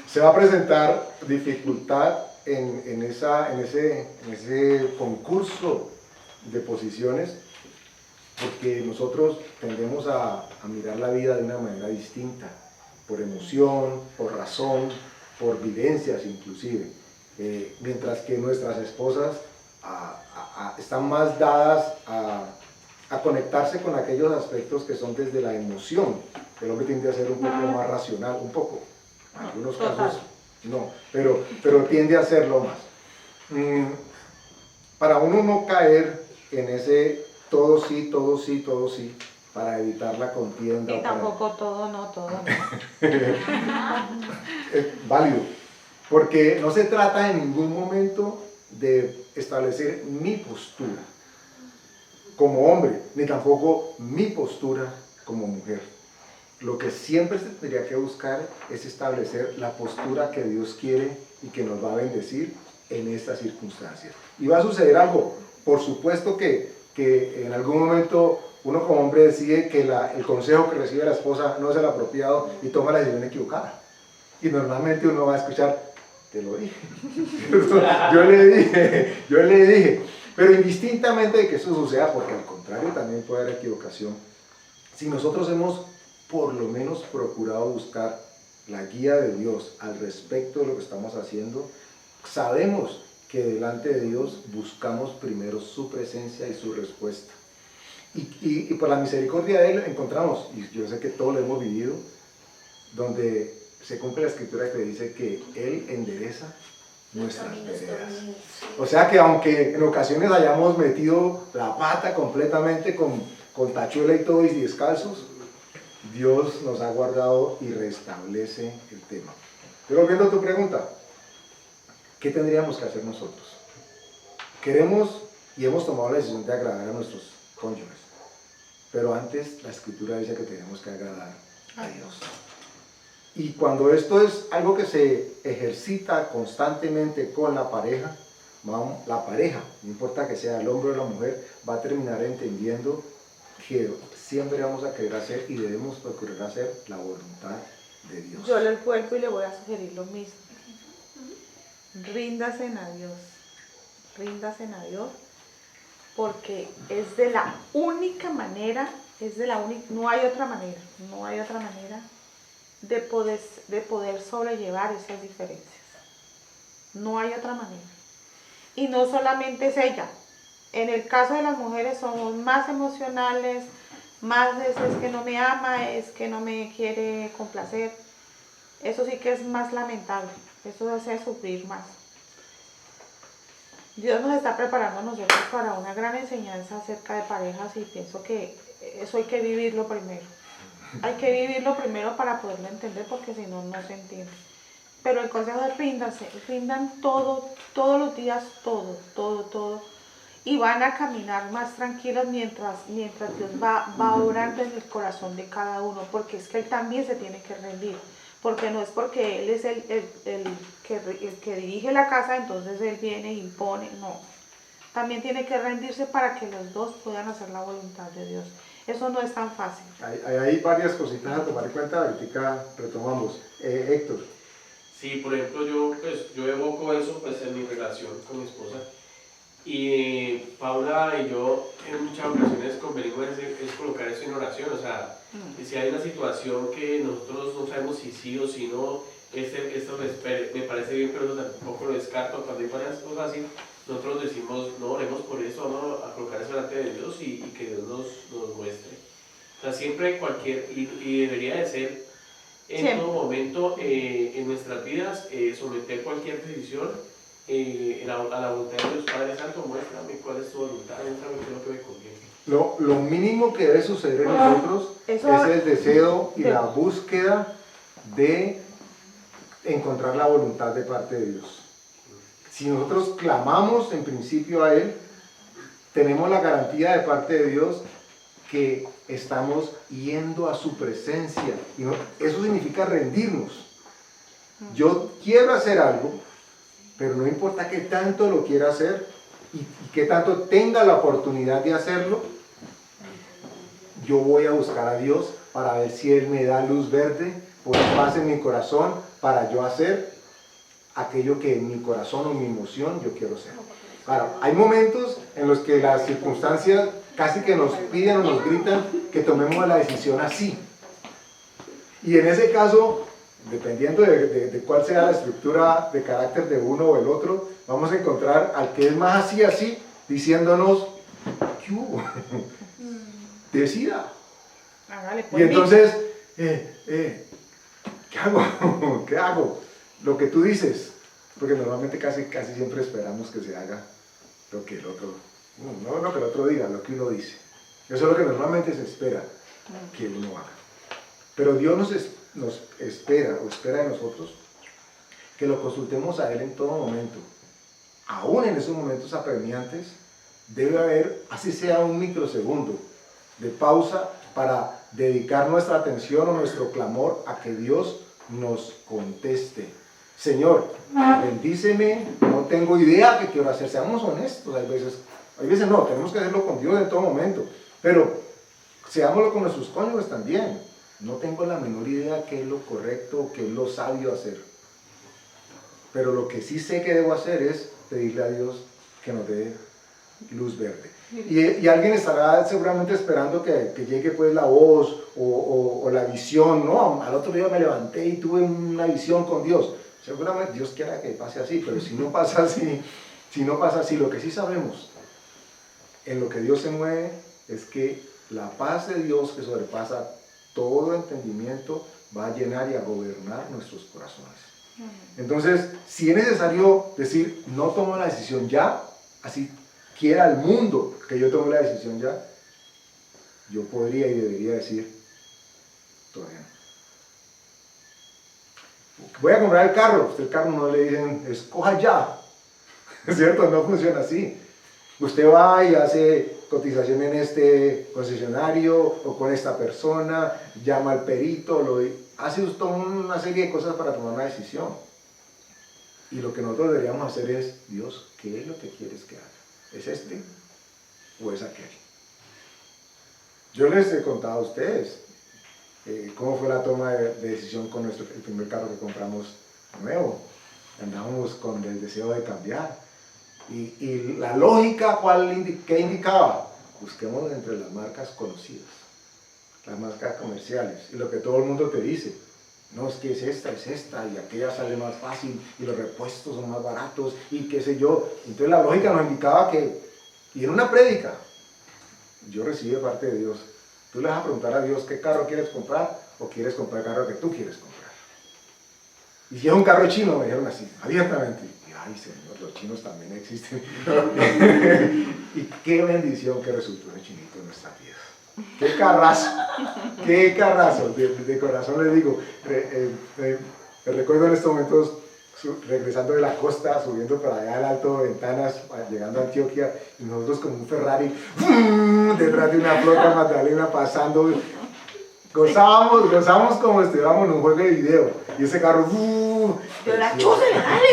Se va a presentar dificultad en ese concurso de posiciones, porque nosotros tendemos a mirar la vida de una manera distinta, por emoción, por razón, por vivencias inclusive, mientras que nuestras esposas están más dadas a conectarse con aquellos aspectos que son desde la emoción. El hombre tiende a ser un poco más racional, un poco, en algunos casos no, pero tiende a serlo más. Para uno no caer en ese todo sí, todo sí, todo sí, para evitar la contienda. Y tampoco todo no. Es válido, porque no se trata en ningún momento de establecer mi postura como hombre, ni tampoco mi postura como mujer. Lo que siempre se tendría que buscar es establecer la postura que Dios quiere y que nos va a bendecir en estas circunstancias. Y va a suceder algo, por supuesto que en algún momento uno como hombre decide que el consejo que recibe la esposa no es el apropiado y toma la decisión equivocada. Y normalmente uno va a escuchar, te lo dije, yo le dije, pero indistintamente de que eso suceda, porque al contrario también puede haber equivocación, si nosotros hemos por lo menos procurado buscar la guía de Dios al respecto de lo que estamos haciendo, sabemos que delante de Dios buscamos primero su presencia y su respuesta. Y por la misericordia de Él encontramos, y yo sé que todos lo hemos vivido, donde se cumple la escritura que dice que Él endereza nuestras veredas. O sea que aunque en ocasiones hayamos metido la pata completamente con tachuela y todo y descalzos, Dios nos ha guardado y restablece el tema. Pero volviendo a tu pregunta, ¿qué tendríamos que hacer nosotros? Queremos y hemos tomado la decisión de agradar a nuestros cónyuges, pero antes la escritura dice que tenemos que agradar a Dios. Y cuando esto es algo que se ejercita constantemente con la pareja, no importa que sea el hombre o la mujer, va a terminar entendiendo que siempre vamos a querer hacer y debemos procurar hacer la voluntad de Dios. Yo les vuelvo y le voy a sugerir lo mismo. Ríndanse a Dios, porque es de la única manera, no hay otra manera de poder sobrellevar esas diferencias. No hay otra manera. Y no solamente es ella. En el caso de las mujeres somos más emocionales, más es que no me ama, es que no me quiere complacer. Eso sí que es más lamentable, eso hace sufrir más. Dios nos está preparando a nosotros para una gran enseñanza acerca de parejas y pienso que eso hay que vivirlo primero. Hay que vivirlo primero para poderlo entender, porque si no, no se entiende. Pero el consejo es rindan todo, todos los días, todo. Y van a caminar más tranquilos mientras Dios va obrando en el corazón de cada uno, porque es que Él también se tiene que rendir. Porque no es porque Él es el que dirige la casa, entonces Él viene e impone, no. También tiene que rendirse para que los dos puedan hacer la voluntad de Dios. Eso no es tan fácil. Hay varias cositas a tomar en cuenta, ahorita retomamos. Héctor. Sí, por ejemplo, yo evoco eso pues, en mi relación con mi esposa. Y Paula y yo en muchas ocasiones convenimos es colocar eso en oración, o sea, si hay una situación que nosotros no sabemos si sí o si no, esto me parece bien, pero tampoco lo descarto. Cuando hay varias cosas así, nosotros decimos, no, oremos por eso, vamos a colocar eso delante de Dios y que Dios nos muestre. O sea, siempre y debería de ser en todo momento en nuestras vidas, someter cualquier decisión a la voluntad de Dios. Padre Santo, muéstrame cuál es tu voluntad, muéstrame qué es lo que me conviene. Lo mínimo que debe suceder en nosotros es el deseo y la búsqueda de encontrar la voluntad de parte de Dios. Si nosotros clamamos en principio a Él, tenemos la garantía de parte de Dios que estamos yendo a su presencia. Y eso significa rendirnos. Yo quiero hacer algo, pero no importa qué tanto lo quiera hacer y qué tanto tenga la oportunidad de hacerlo, yo voy a buscar a Dios para ver si Él me da luz verde, poner paz en mi corazón para yo hacer aquello que en mi corazón o mi emoción yo quiero hacer. Claro, hay momentos en los que las circunstancias casi que nos piden o nos gritan que tomemos la decisión así. Y en ese caso, dependiendo de cuál sea la estructura de carácter de uno o el otro, vamos a encontrar al que es más así, diciéndonos, ¿qué hubo? decida. Hágale, Y pues, entonces, ¿qué hago? ¿Qué hago? Lo que tú dices, porque normalmente casi siempre esperamos que se haga lo que el otro, no lo que el otro diga, lo que uno dice. Eso es lo que normalmente se espera que uno haga. Pero Dios nos espera o espera de nosotros que lo consultemos a Él en todo momento. Aún en esos momentos apremiantes, debe haber, así sea un microsegundo, de pausa para dedicar nuestra atención o nuestro clamor a que Dios nos conteste. Señor, bendíceme, no tengo idea qué quiero hacer. Seamos honestos, hay veces no, tenemos que hacerlo con Dios en todo momento, pero seámoslo con nuestros cónyuges también. No tengo la menor idea qué es lo correcto, qué es lo sabio hacer. Pero lo que sí sé que debo hacer es pedirle a Dios que nos dé luz verde. Y alguien estará seguramente esperando que llegue pues la voz o la visión, ¿no? Al otro día me levanté y tuve una visión con Dios. Seguramente Dios quiera que pase así, pero si no pasa así, lo que sí sabemos en lo que Dios se mueve es que la paz de Dios que sobrepasa todo entendimiento va a llenar y a gobernar nuestros corazones. Entonces, si es necesario decir, no tomo la decisión ya, así quiera el mundo que yo tome la decisión ya, yo podría y debería decir, todavía no. Voy a comprar el carro, usted el carro no le dicen, escoja ya, ¿es cierto? No funciona así. Usted va y hace cotización en este concesionario o con esta persona, llama al perito, hace usted una serie de cosas para tomar una decisión. Y lo que nosotros deberíamos hacer es, Dios, ¿qué es lo que quieres que haga? ¿Es este o es aquel? Yo les he contado a ustedes cómo fue la toma de decisión con el primer carro que compramos nuevo. Andábamos con el deseo de cambiar. Y la lógica, ¿qué indicaba? Busquemos entre las marcas conocidas, las marcas comerciales. Y lo que todo el mundo te dice, no, es que es esta, y aquella sale más fácil, y los repuestos son más baratos, y qué sé yo. Entonces la lógica nos indicaba y en una prédica, yo recibí de parte de Dios, tú le vas a preguntar a Dios qué carro quieres comprar, o quieres comprar el carro que tú quieres comprar. Y si es un carro chino, me dijeron así, abiertamente, y ay Señor, los chinos también existen. Y qué bendición que resultó el chinito en nuestras vidas. Qué carrazo, de corazón les digo. Me recuerdo en estos momentos regresando de la costa, subiendo para allá al Alto de Ventanas, llegando a Antioquia, y nosotros con un Ferrari detrás de una flota Magdalena pasando. Gozábamos como si estuviéramos en un juego de video, y ese carro yo la chuce, dale,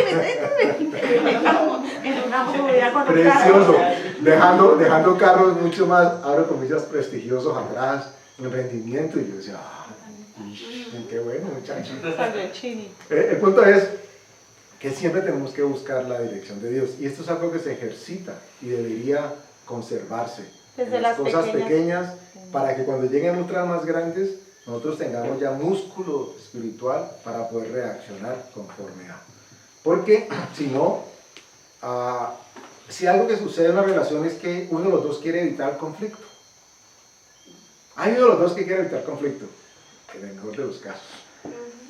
en una movida con un precioso, carro. dejando carros mucho más, abro comillas, prestigiosos atrás, en rendimiento, y yo decía, qué bueno, muchachos. Salió chini. El punto es que siempre tenemos que buscar la dirección de Dios, y esto es algo que se ejercita y debería conservarse Desde en las las cosas pequeñas. pequeñas, para que cuando lleguen otras más grandes, nosotros tengamos ya músculo espiritual para poder reaccionar conforme a. Porque si no, si algo que sucede en la relación es que uno de los dos quiere evitar el conflicto. Hay uno de los dos que quiere evitar conflicto, en el mejor de los casos.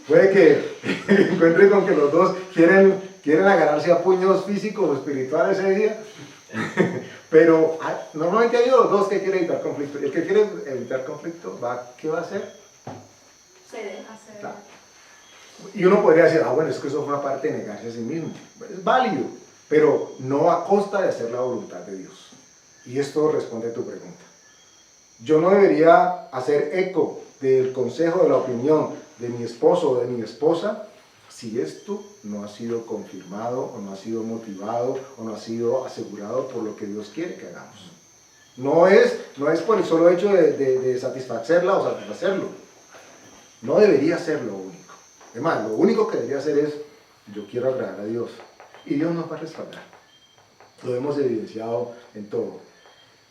Puede que encuentre con que los dos quieren agarrarse a puños físicos o espirituales ese día, pero normalmente hay uno de los dos que quiere evitar conflicto. El que quiere evitar conflicto, ¿qué va a hacer? Se deja hacer. Claro. Y uno podría decir, bueno, es que eso fue aparte de negarse a sí mismo. Es válido, pero no a costa de hacer la voluntad de Dios. Y esto responde a tu pregunta. Yo no debería hacer eco del consejo, de la opinión de mi esposo o de mi esposa, si esto no ha sido confirmado, o no ha sido motivado, o no ha sido asegurado por lo que Dios quiere que hagamos. No es por el solo hecho de satisfacerla o satisfacerlo. No debería ser lo único. Además, lo único que debería hacer es, yo quiero agradar a Dios. Y Dios nos va a respaldar. Lo hemos evidenciado en todo.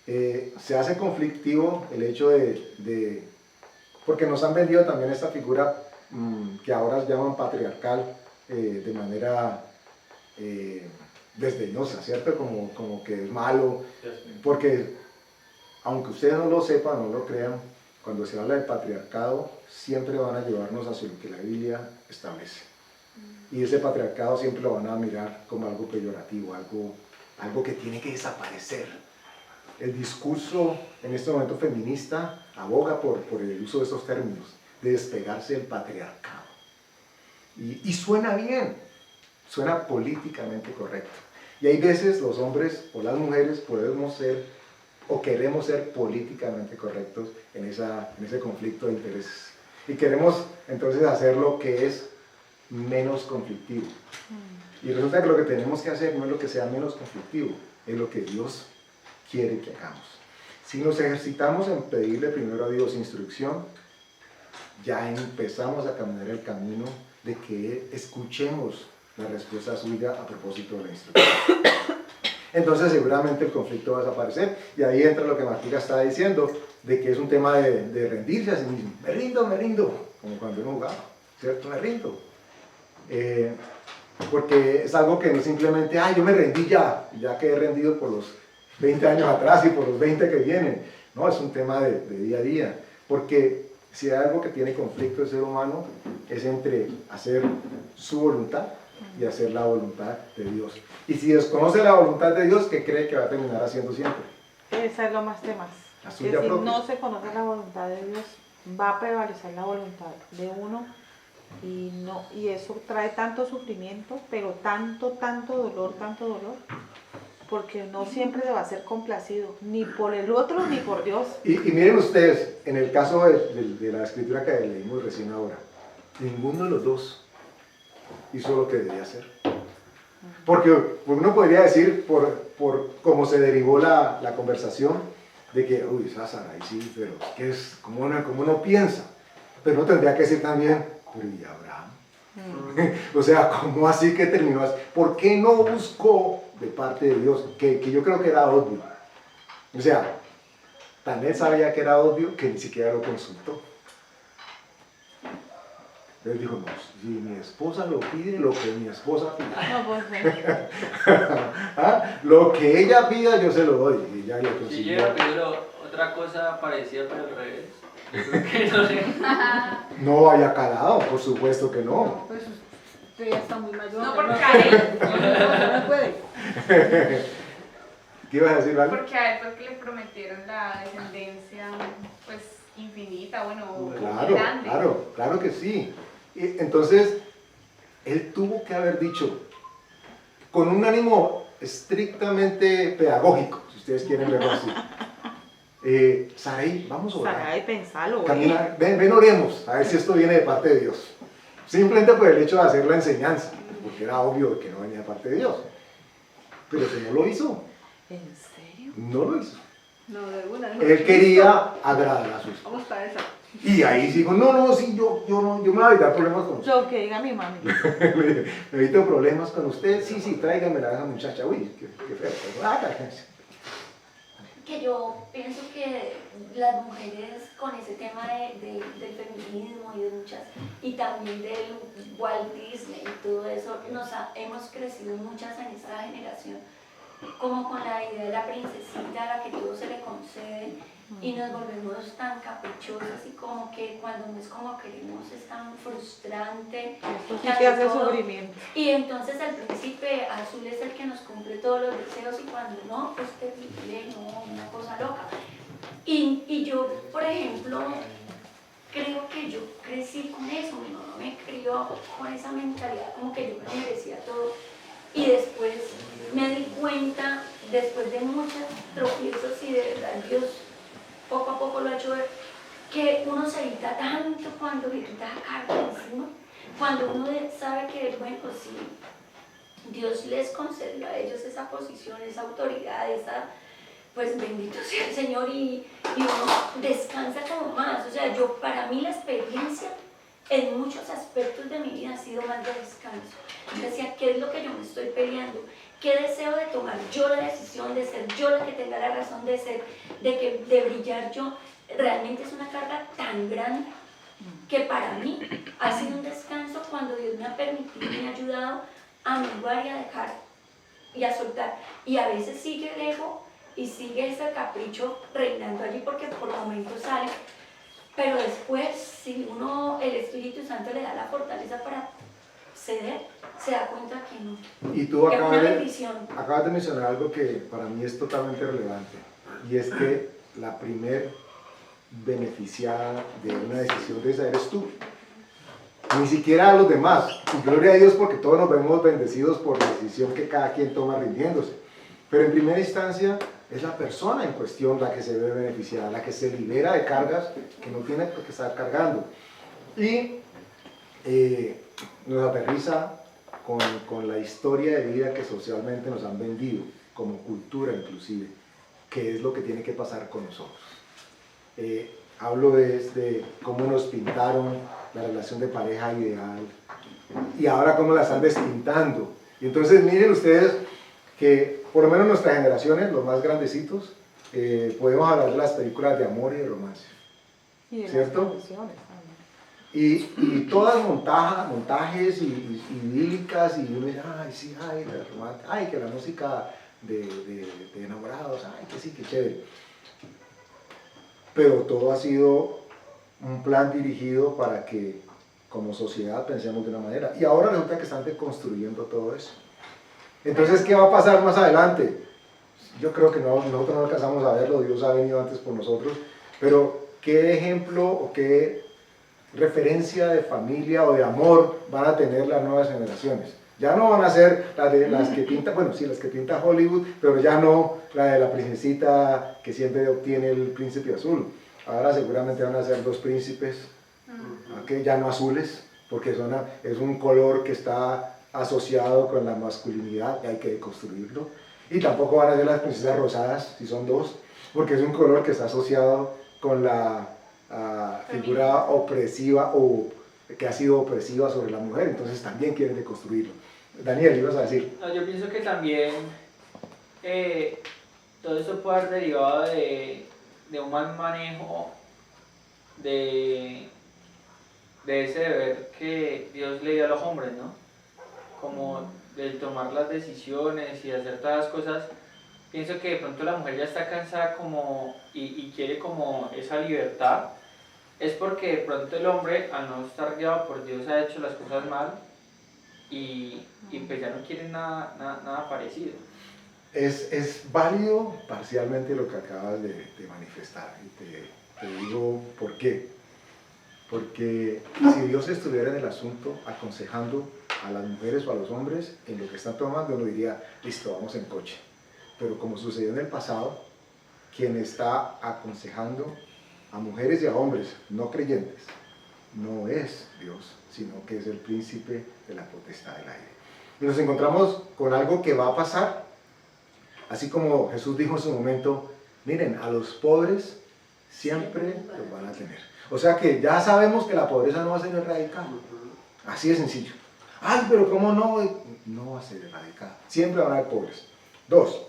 Se hace conflictivo el hecho porque nos han vendido también esta figura que ahora llaman patriarcal, de manera desdeñosa, ¿cierto? Como que es malo, porque aunque ustedes no lo sepan, no lo crean, cuando se habla del patriarcado, siempre van a llevarnos hacia lo que la Biblia establece. Y ese patriarcado siempre lo van a mirar como algo peyorativo, algo que tiene que desaparecer. El discurso en este momento feminista aboga por el uso de esos términos, de despegarse del patriarcado. Y suena bien, suena políticamente correcto. Y hay veces los hombres o las mujeres podemos ser o queremos ser políticamente correctos en ese conflicto de intereses. Y queremos entonces hacer lo que es menos conflictivo. Y resulta que lo que tenemos que hacer no es lo que sea menos conflictivo, es lo que Dios quiere que hagamos. Si nos ejercitamos en pedirle primero a Dios instrucción, ya empezamos a caminar el camino de que escuchemos la respuesta suya a propósito de la instrucción. Entonces seguramente el conflicto va a desaparecer, y ahí entra lo que Martica está diciendo, de que es un tema de rendirse a sí mismo. Me rindo, como cuando uno jugaba, ¿cierto? Me rindo. Porque es algo que no simplemente, yo me rendí ya quedé rendido por los 20 años atrás y por los 20 que vienen. No, es un tema de día a día, porque si hay algo que tiene conflicto el ser humano, es entre hacer su voluntad y hacer la voluntad de Dios. Y si desconoce la voluntad de Dios, ¿qué cree que va a terminar haciendo siempre? Ese es lo más temas. La Que suya si propia. no se conoce la voluntad de Dios, va a prevalecer la voluntad de uno, y eso trae tanto sufrimiento, pero tanto dolor, porque no siempre se va a ser complacido, ni por el otro ni por Dios. Y miren ustedes, en el caso de la escritura que leímos recién ahora, ninguno de los dos hizo lo que debía hacer. Porque uno podría decir, por cómo se derivó la conversación, de que, esa Sarai sí, pero ¿qué es? ¿Cómo uno piensa? Pero uno tendría que decir también, pero ¿y Abraham? O sea, ¿cómo así que terminó así? ¿Por qué no buscó de parte de Dios? Que yo creo que era obvio. O sea, tan él sabía que era obvio que ni siquiera lo consultó. Él dijo, no, si mi esposa lo pide, lo que mi esposa pida. No, pues, Lo que ella pida, yo se lo doy. Y ella lo Si consiguió. yo hubiera pedido otra cosa parecida, pero al revés. Que no sé. No haya calado, por supuesto que no. Pues usted ya está muy mayor. No, porque a él, No puede. ¿Qué ibas a decir, Vale? porque a él fue que le prometieron la descendencia, pues, infinita, bueno, grande. Claro que sí. Y entonces, él tuvo que haber dicho, con un ánimo estrictamente pedagógico, si ustedes quieren verlo así. Sarai, vamos a orar. Sarai, pensalo. Camina, ven, oremos, a ver si esto viene de parte de Dios. Simplemente por el hecho de hacer la enseñanza, porque era obvio que no venía de parte de Dios. Pero que no lo hizo. ¿En serio? No lo hizo. No, de una. Él quería agradar a su esposa. Vamos para esa. Y ahí sí dijo, no, sí, yo me voy a evitar problemas con usted. Lo que diga mi mami. Me evito problemas con usted. Sí, tráigamela a esa muchacha. Uy, qué feo. Que yo pienso que las mujeres con ese tema del feminismo y de muchas, y también del Walt Disney y todo eso, hemos crecido muchas en esta generación, como con la idea de la princesita a la que todo se le concede, y nos volvemos tan caprichosas y como que cuando no es como queremos es tan frustrante. Esto sí te hace sufrimiento. Y entonces el príncipe azul es el que nos cumple todos los deseos, y cuando no, pues terrible, no, una cosa loca. Y yo, por ejemplo, creo que yo crecí con eso, mi mamá me crió con esa mentalidad como que yo me merecía todo, y después me di cuenta, después de muchos tropiezos y de verdad Dios poco a poco lo ha hecho ver, que uno se evita tanto cuando le quita la carga encima, cuando uno sabe que, bueno, sí, Dios les concedió a ellos esa posición, esa autoridad, pues bendito sea el Señor, y uno descansa como más. O sea, para mí la experiencia en muchos aspectos de mi vida ha sido más de descanso. Yo decía, ¿qué es lo que yo me estoy peleando? ¿Qué deseo de tomar yo la decisión, de ser yo la que tenga la razón de ser, de brillar yo? Realmente es una carga tan grande que para mí ha sido un descanso cuando Dios me ha permitido y me ha ayudado a menguar y a dejar y a soltar. Y a veces sigue el ego y sigue ese capricho reinando allí porque por momentos sale, pero después si uno, el Espíritu Santo le da la fortaleza para ceder, se da cuenta que no, Y tú que es una acabas bendición. de mencionar algo que para mí es totalmente relevante, y es que la primer beneficiada de una decisión de esa eres tú. Ni siquiera a los demás. Y gloria a Dios porque todos nos vemos bendecidos por la decisión que cada quien toma rindiéndose. Pero en primera instancia es la persona en cuestión la que se ve beneficiada, la que se libera de cargas que no tiene por qué estar cargando. Y nos aterriza con la historia de vida que socialmente nos han vendido, como cultura inclusive, que es lo que tiene que pasar con nosotros. Hablo de cómo nos pintaron la relación de pareja ideal y ahora cómo la están despintando. Y entonces miren ustedes que por lo menos nuestras generaciones, los más grandecitos, podemos hablar de las películas de amor y de romance. Y de ¿cierto? las canciones también. Y todas montajes y idílicas, y uno dice, ay, sí, ay, de romance, ay, que la música de enamorados, ay, que sí, que chévere. Pero todo ha sido un plan dirigido para que como sociedad pensemos de una manera. Y ahora resulta que están deconstruyendo todo eso. Entonces, ¿qué va a pasar más adelante? Yo creo que nosotros no alcanzamos a verlo, Dios ha venido antes por nosotros, pero ¿qué ejemplo o qué referencia de familia o de amor van a tener las nuevas generaciones? Ya no van a ser las que pinta, bueno, sí, las que pinta Hollywood, pero ya no la de la princesita que siempre obtiene el príncipe azul. Ahora seguramente van a ser dos príncipes, ¿okay? Ya no azules, porque es un color que está asociado con la masculinidad y hay que deconstruirlo. Y tampoco van a ser las princesas rosadas, si son dos, porque es un color que está asociado con la figura opresiva o que ha sido opresiva sobre la mujer, entonces también quieren deconstruirlo. Daniel, ibas a decir. No, yo pienso que también todo esto puede haber derivado de un mal manejo de ese deber que Dios le dio a los hombres, ¿no? Como de tomar las decisiones y hacer todas las cosas. Pienso que de pronto la mujer ya está cansada como y quiere como esa libertad. Es porque de pronto el hombre, al no estar guiado por Dios, ha hecho las cosas mal y pues ya no quiere nada parecido. Es válido parcialmente lo que acabas de manifestar, y te digo por qué. Porque si Dios estuviera en el asunto aconsejando a las mujeres o a los hombres en lo que están tomando, uno diría, listo, vamos en coche. Pero como sucedió en el pasado, quien está aconsejando a mujeres y a hombres no creyentes no es Dios, sino que es el príncipe de la potestad del aire. Y nos encontramos con algo que va a pasar, así como Jesús dijo en su momento, miren, a los pobres siempre los van a tener. O sea que ya sabemos que la pobreza no va a ser erradicada, así de sencillo. Ay, pero ¿cómo no? No va a ser erradicada, siempre van a haber pobres. Dos,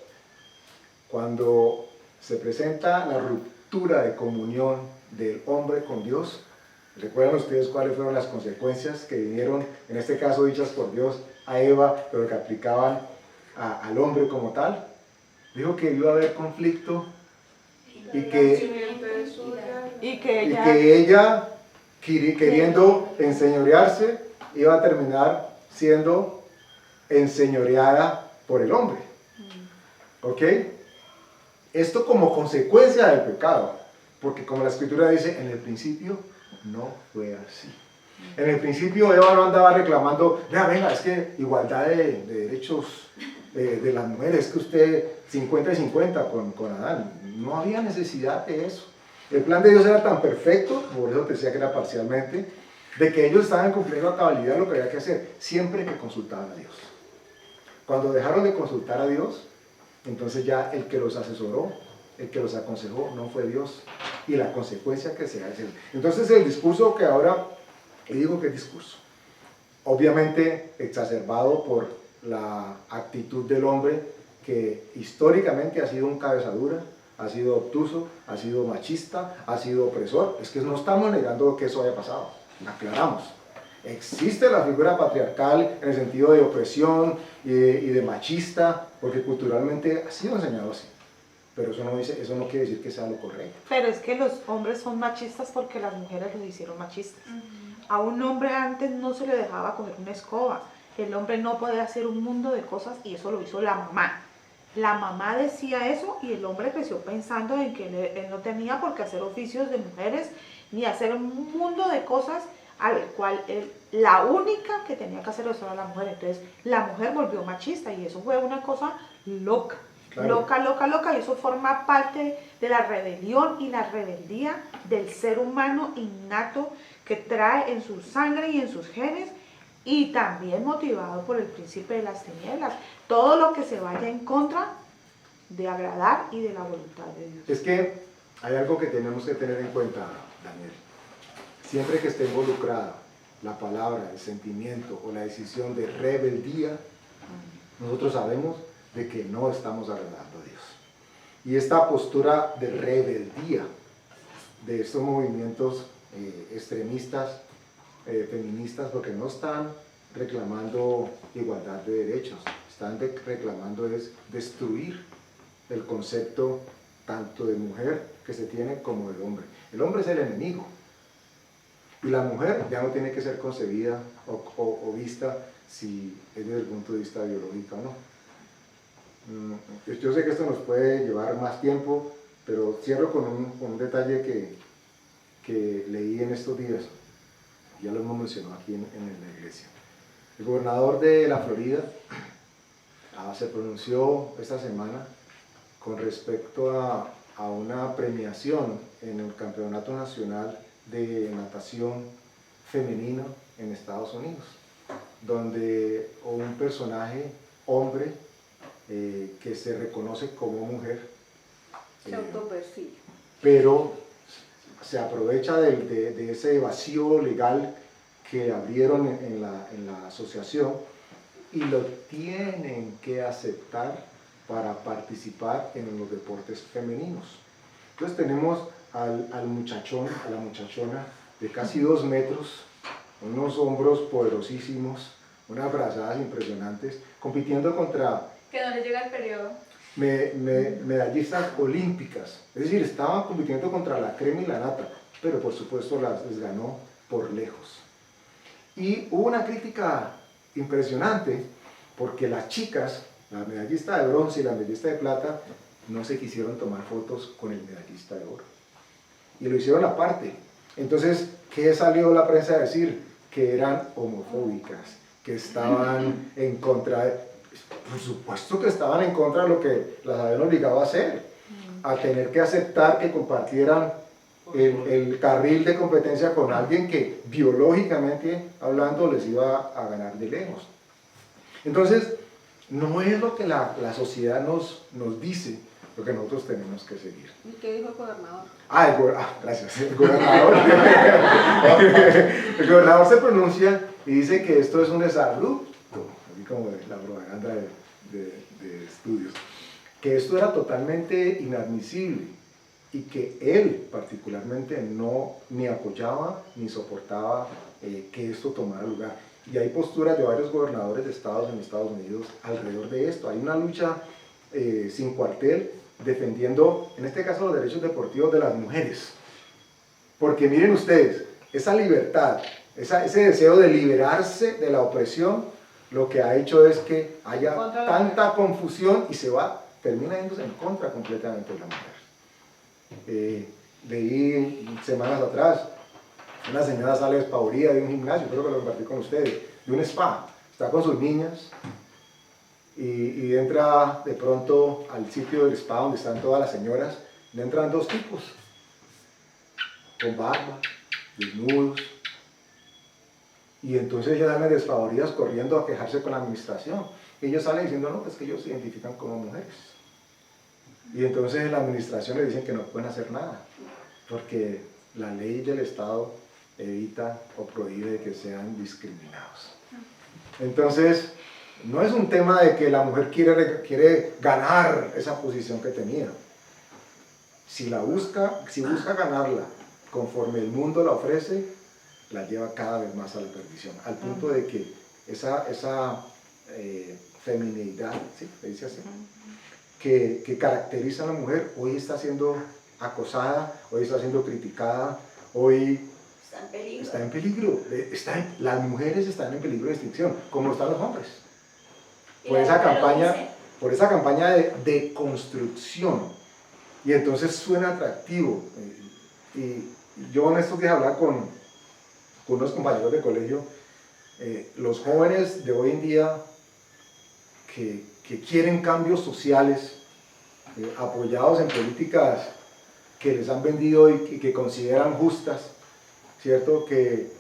cuando se presenta la ruptura de comunión del hombre con Dios, ¿recuerdan ustedes cuáles fueron las consecuencias que vinieron, en este caso dichas por Dios a Eva, pero que aplicaban al hombre como tal? Dijo que iba a haber conflicto y que ella, queriendo enseñorearse, iba a terminar siendo enseñoreada por el hombre. ¿Ok? Esto como consecuencia del pecado, porque como la escritura dice, en el principio no fue así. En el principio Eva no andaba reclamando, venga, es que igualdad de derechos de las mujeres, que usted 50 y 50 con Adán. No había necesidad de eso. El plan de Dios era tan perfecto, por eso te decía que era parcialmente, de que ellos estaban cumpliendo a cabalidad lo que había que hacer, siempre que consultaban a Dios. Cuando dejaron de consultar a Dios, entonces ya el que los asesoró, el que los aconsejó, no fue Dios. Y la consecuencia que se hace. Entonces el discurso que ahora, y digo que discurso, obviamente exacerbado por la actitud del hombre, que históricamente ha sido un cabezadura, ha sido obtuso, ha sido machista, ha sido opresor. Es que no estamos negando que eso haya pasado, aclaramos. Existe la figura patriarcal en el sentido de opresión y de machista, porque culturalmente ha sido enseñado así. pero eso no quiere decir que sea lo correcto. Pero es que los hombres son machistas porque las mujeres los hicieron machistas. A un hombre antes no se le dejaba coger una escoba. El hombre no podía hacer un mundo de cosas y eso lo hizo la mamá. La mamá decía eso y el hombre creció pensando en que él no tenía por qué hacer oficios de mujeres ni hacer un mundo de cosas al cual la única que tenía que hacer eso era la mujer. Entonces la mujer volvió machista y eso fue una cosa loca. Claro. Loca, y eso forma parte de la rebelión y la rebeldía del ser humano innato que trae en su sangre y en sus genes, y también motivado por el príncipe de las tinieblas, todo lo que se vaya en contra de agradar y de la voluntad de Dios. Es que hay algo que tenemos que tener en cuenta, Daniel. Siempre que esté involucrada la palabra, el sentimiento o la decisión de rebeldía, nosotros sabemos de que no estamos agradando a Dios. Y esta postura de rebeldía de estos movimientos extremistas, feministas, porque no están reclamando igualdad de derechos, están reclamando es destruir el concepto tanto de mujer que se tiene como del hombre. El hombre es el enemigo y la mujer ya no tiene que ser concebida o vista si es desde el punto de vista biológico o no. Yo sé que esto nos puede llevar más tiempo, pero cierro con un detalle que leí en estos días, ya lo hemos mencionado aquí en la iglesia. El gobernador de la Florida se pronunció esta semana con respecto a una premiación en el Campeonato Nacional de Natación Femenino en Estados Unidos, donde un personaje, hombre, que se reconoce como mujer, Se autopercibe. pero se aprovecha de ese vacío legal que abrieron en la asociación y lo tienen que aceptar para participar en los deportes femeninos. Entonces tenemos al muchachón, a la muchachona de casi 2 metros, unos hombros poderosísimos, unas brazadas impresionantes, compitiendo contra Que no le llega el periodo. medallistas olímpicas, es decir, estaban compitiendo contra la crema y la nata, pero por supuesto les ganó por lejos. Y hubo una crítica impresionante porque las chicas, la medallista de bronce y la medallista de plata, no se quisieron tomar fotos con el medallista de oro y lo hicieron aparte. Entonces, ¿qué salió la prensa a decir? Que eran homofóbicas, que estaban en contra de... Por supuesto que estaban en contra de lo que las habían obligado a hacer, a tener que aceptar que compartieran el carril de competencia con alguien que biológicamente hablando les iba a ganar de lejos. Entonces, no es lo que la sociedad nos dice lo que nosotros tenemos que seguir. ¿Y qué dijo el gobernador? Gracias. El gobernador se pronuncia y dice que esto es un desabrupto, así como la propaganda de estudios, que esto era totalmente inadmisible y que él particularmente no ni apoyaba ni soportaba que esto tomara lugar. Y hay posturas de varios gobernadores de estados en Estados Unidos alrededor de esto. Hay una lucha sin cuartel defendiendo, en este caso, los derechos deportivos de las mujeres. Porque miren ustedes, esa libertad, ese deseo de liberarse de la opresión, lo que ha hecho es que haya tanta confusión y termina yéndose en contra completamente de la mujer. Leí semanas atrás, una señora sale despavorida de un gimnasio, creo que lo compartí con ustedes, de un spa, está con sus niñas y entra de pronto al sitio del spa donde están todas las señoras, y entran 2 tipos, con barba, desnudos, y entonces ellas salen despavoridas corriendo a quejarse con la administración. Y ellos salen diciendo, no, es que ellos se identifican como mujeres. Y entonces la administración le dicen que no pueden hacer nada, porque la ley del Estado evita o prohíbe que sean discriminados. Entonces, no es un tema de que la mujer quiere ganar esa posición que tenía. Si busca ganarla conforme el mundo la ofrece, la lleva cada vez más a la perdición, al punto de que esa feminidad, ¿sí? ¿Se dice así? que caracteriza a la mujer, hoy está siendo acosada, hoy está siendo criticada, hoy Está en peligro. está en peligro. Las mujeres están en peligro de extinción, como están los hombres. Y Por la esa Biblia lo campaña, dice. por esa campaña de construcción. Y entonces suena atractivo. Y yo en estos días hablaba con unos compañeros de colegio, los jóvenes de hoy en día que quieren cambios sociales, apoyados en políticas que les han vendido y que consideran justas, ¿cierto? Que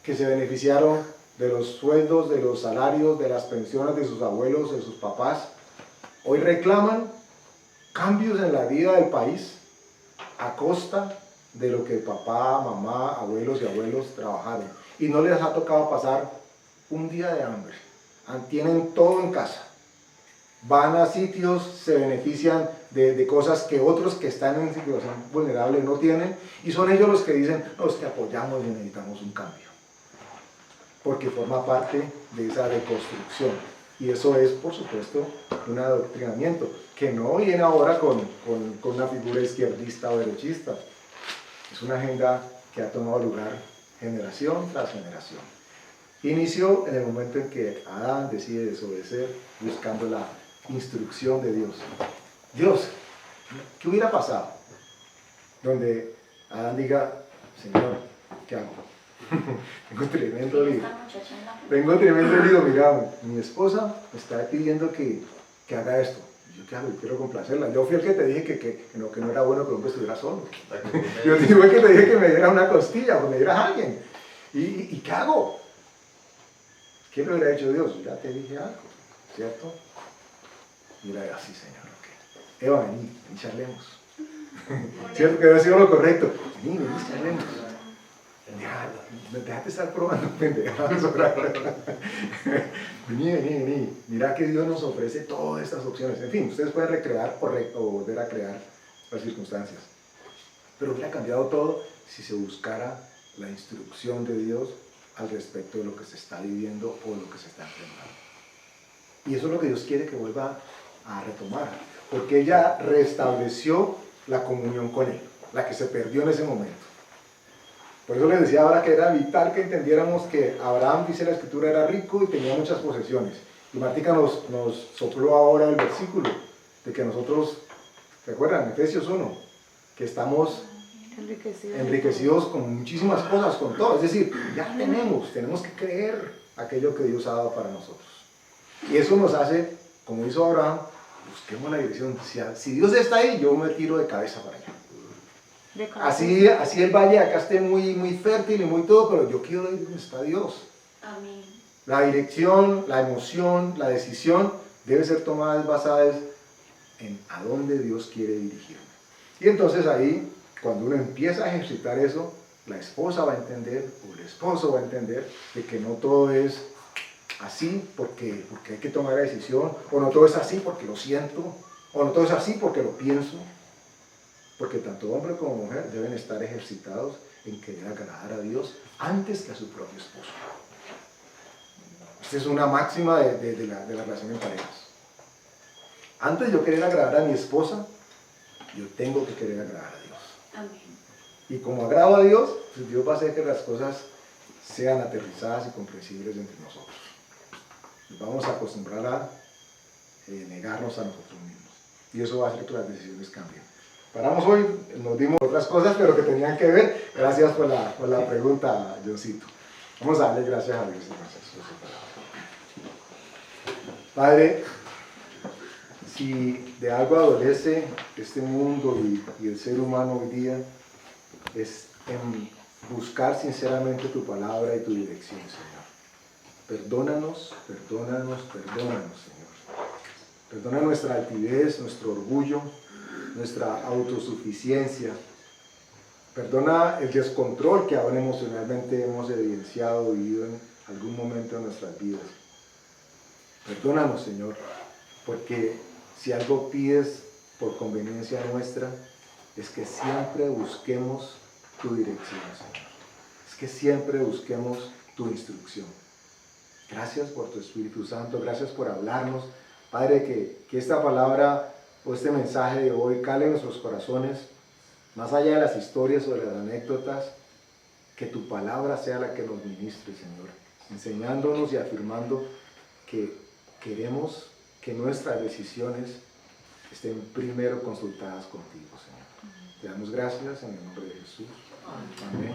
se beneficiaron de los sueldos, de los salarios, de las pensiones de sus abuelos, de sus papás, hoy reclaman cambios en la vida del país a costa de lo que papá, mamá, abuelos y abuelos trabajaron. Y no les ha tocado pasar un día de hambre. Tienen todo en casa. Van a sitios, se benefician de cosas que otros que están en situación vulnerable no tienen, y son ellos los que dicen, no, es que apoyamos y necesitamos un cambio, porque forma parte de esa deconstrucción. Y eso es, por supuesto, un adoctrinamiento, que no viene ahora con una figura izquierdista o derechista. Es una agenda que ha tomado lugar generación tras generación. Inició en el momento en que Adán decide desobedecer, buscando la instrucción de Dios. Dios, ¿qué hubiera pasado? Donde Adán diga, Señor, ¿qué hago? Tengo tremendo lío. Esta muchacha en la Tengo tremendo lío, mira, mi esposa me está pidiendo que haga esto. Yo, ¿qué hago? Yo quiero complacerla. Yo fui el que te dije que no era bueno que el hombre estuviera solo. Yo fui el que te dije que me diera una costilla o que me dieras a alguien. ¿Y qué hago? ¿Qué le hubiera dicho Dios? Ya te dije algo, ¿cierto? Y era así, Señor, ok. Eva, vení, charlemos. ¿Cierto? Que había sido lo correcto. Vení, charlemos. Déjate estar probando pendejadas. Vení. Mira que Dios nos ofrece todas estas opciones. En fin, ustedes pueden recrear o volver a crear las circunstancias. Pero hubiera cambiado todo si se buscara la instrucción de Dios al respecto de lo que se está viviendo o lo que se está enfrentando. Y eso es lo que Dios quiere que vuelva a retomar, porque ella restableció la comunión con Él, la que se perdió en ese momento. Por eso les decía ahora que era vital que entendiéramos que Abraham, dice la Escritura, era rico y tenía muchas posesiones. Y Martica nos sopló ahora el versículo de que nosotros, ¿recuerdan? Efesios 1, que estamos enriquecidos con muchísimas cosas, con todo. Es decir, ya tenemos que creer aquello que Dios ha dado para nosotros. Y eso nos hace, como hizo Abraham, busquemos la dirección. Si Dios está ahí, yo me tiro de cabeza para allá. Así el valle acá esté muy, muy fértil y muy todo, pero yo quiero ir donde está Dios. Amén. La dirección, la emoción, la decisión debe ser tomada basadas en a dónde Dios quiere dirigirme. Y entonces ahí, cuando uno empieza a ejercitar eso, la esposa va a entender, o el esposo va a entender, de que no todo es así porque hay que tomar la decisión, o no todo es así porque lo siento, o no todo es así porque lo pienso. Porque tanto hombre como mujer deben estar ejercitados en querer agradar a Dios antes que a su propio esposo. Esta es una máxima de la relación en parejas. Antes de yo querer agradar a mi esposa, yo tengo que querer agradar a Dios. Amén. Y como agrado a Dios, pues Dios va a hacer que las cosas sean aterrizadas y comprensibles entre nosotros. Nos vamos a acostumbrar a negarnos a nosotros mismos. Y eso va a hacer que las decisiones cambien. Paramos hoy, nos dimos otras cosas, pero que tenían que ver. Gracias por la pregunta, Johncito. Vamos a darle gracias a Dios. Padre, si de algo adolece este mundo y el ser humano hoy día, es en buscar sinceramente tu palabra y tu dirección, Señor. Perdónanos, Señor. Perdona nuestra altivez, nuestro orgullo, nuestra autosuficiencia. Perdona el descontrol que aún emocionalmente hemos evidenciado o vivido en algún momento de nuestras vidas. Perdónanos, Señor, porque si algo pides por conveniencia nuestra, es que siempre busquemos tu dirección, Señor. Es que siempre busquemos tu instrucción. Gracias por tu Espíritu Santo, gracias por hablarnos. Padre, que esta palabra o este mensaje de hoy cale en nuestros corazones, más allá de las historias o de las anécdotas, que tu palabra sea la que nos ministre, Señor, enseñándonos y afirmando que queremos que nuestras decisiones estén primero consultadas contigo, Señor. Te damos gracias en el nombre de Jesús. Amén.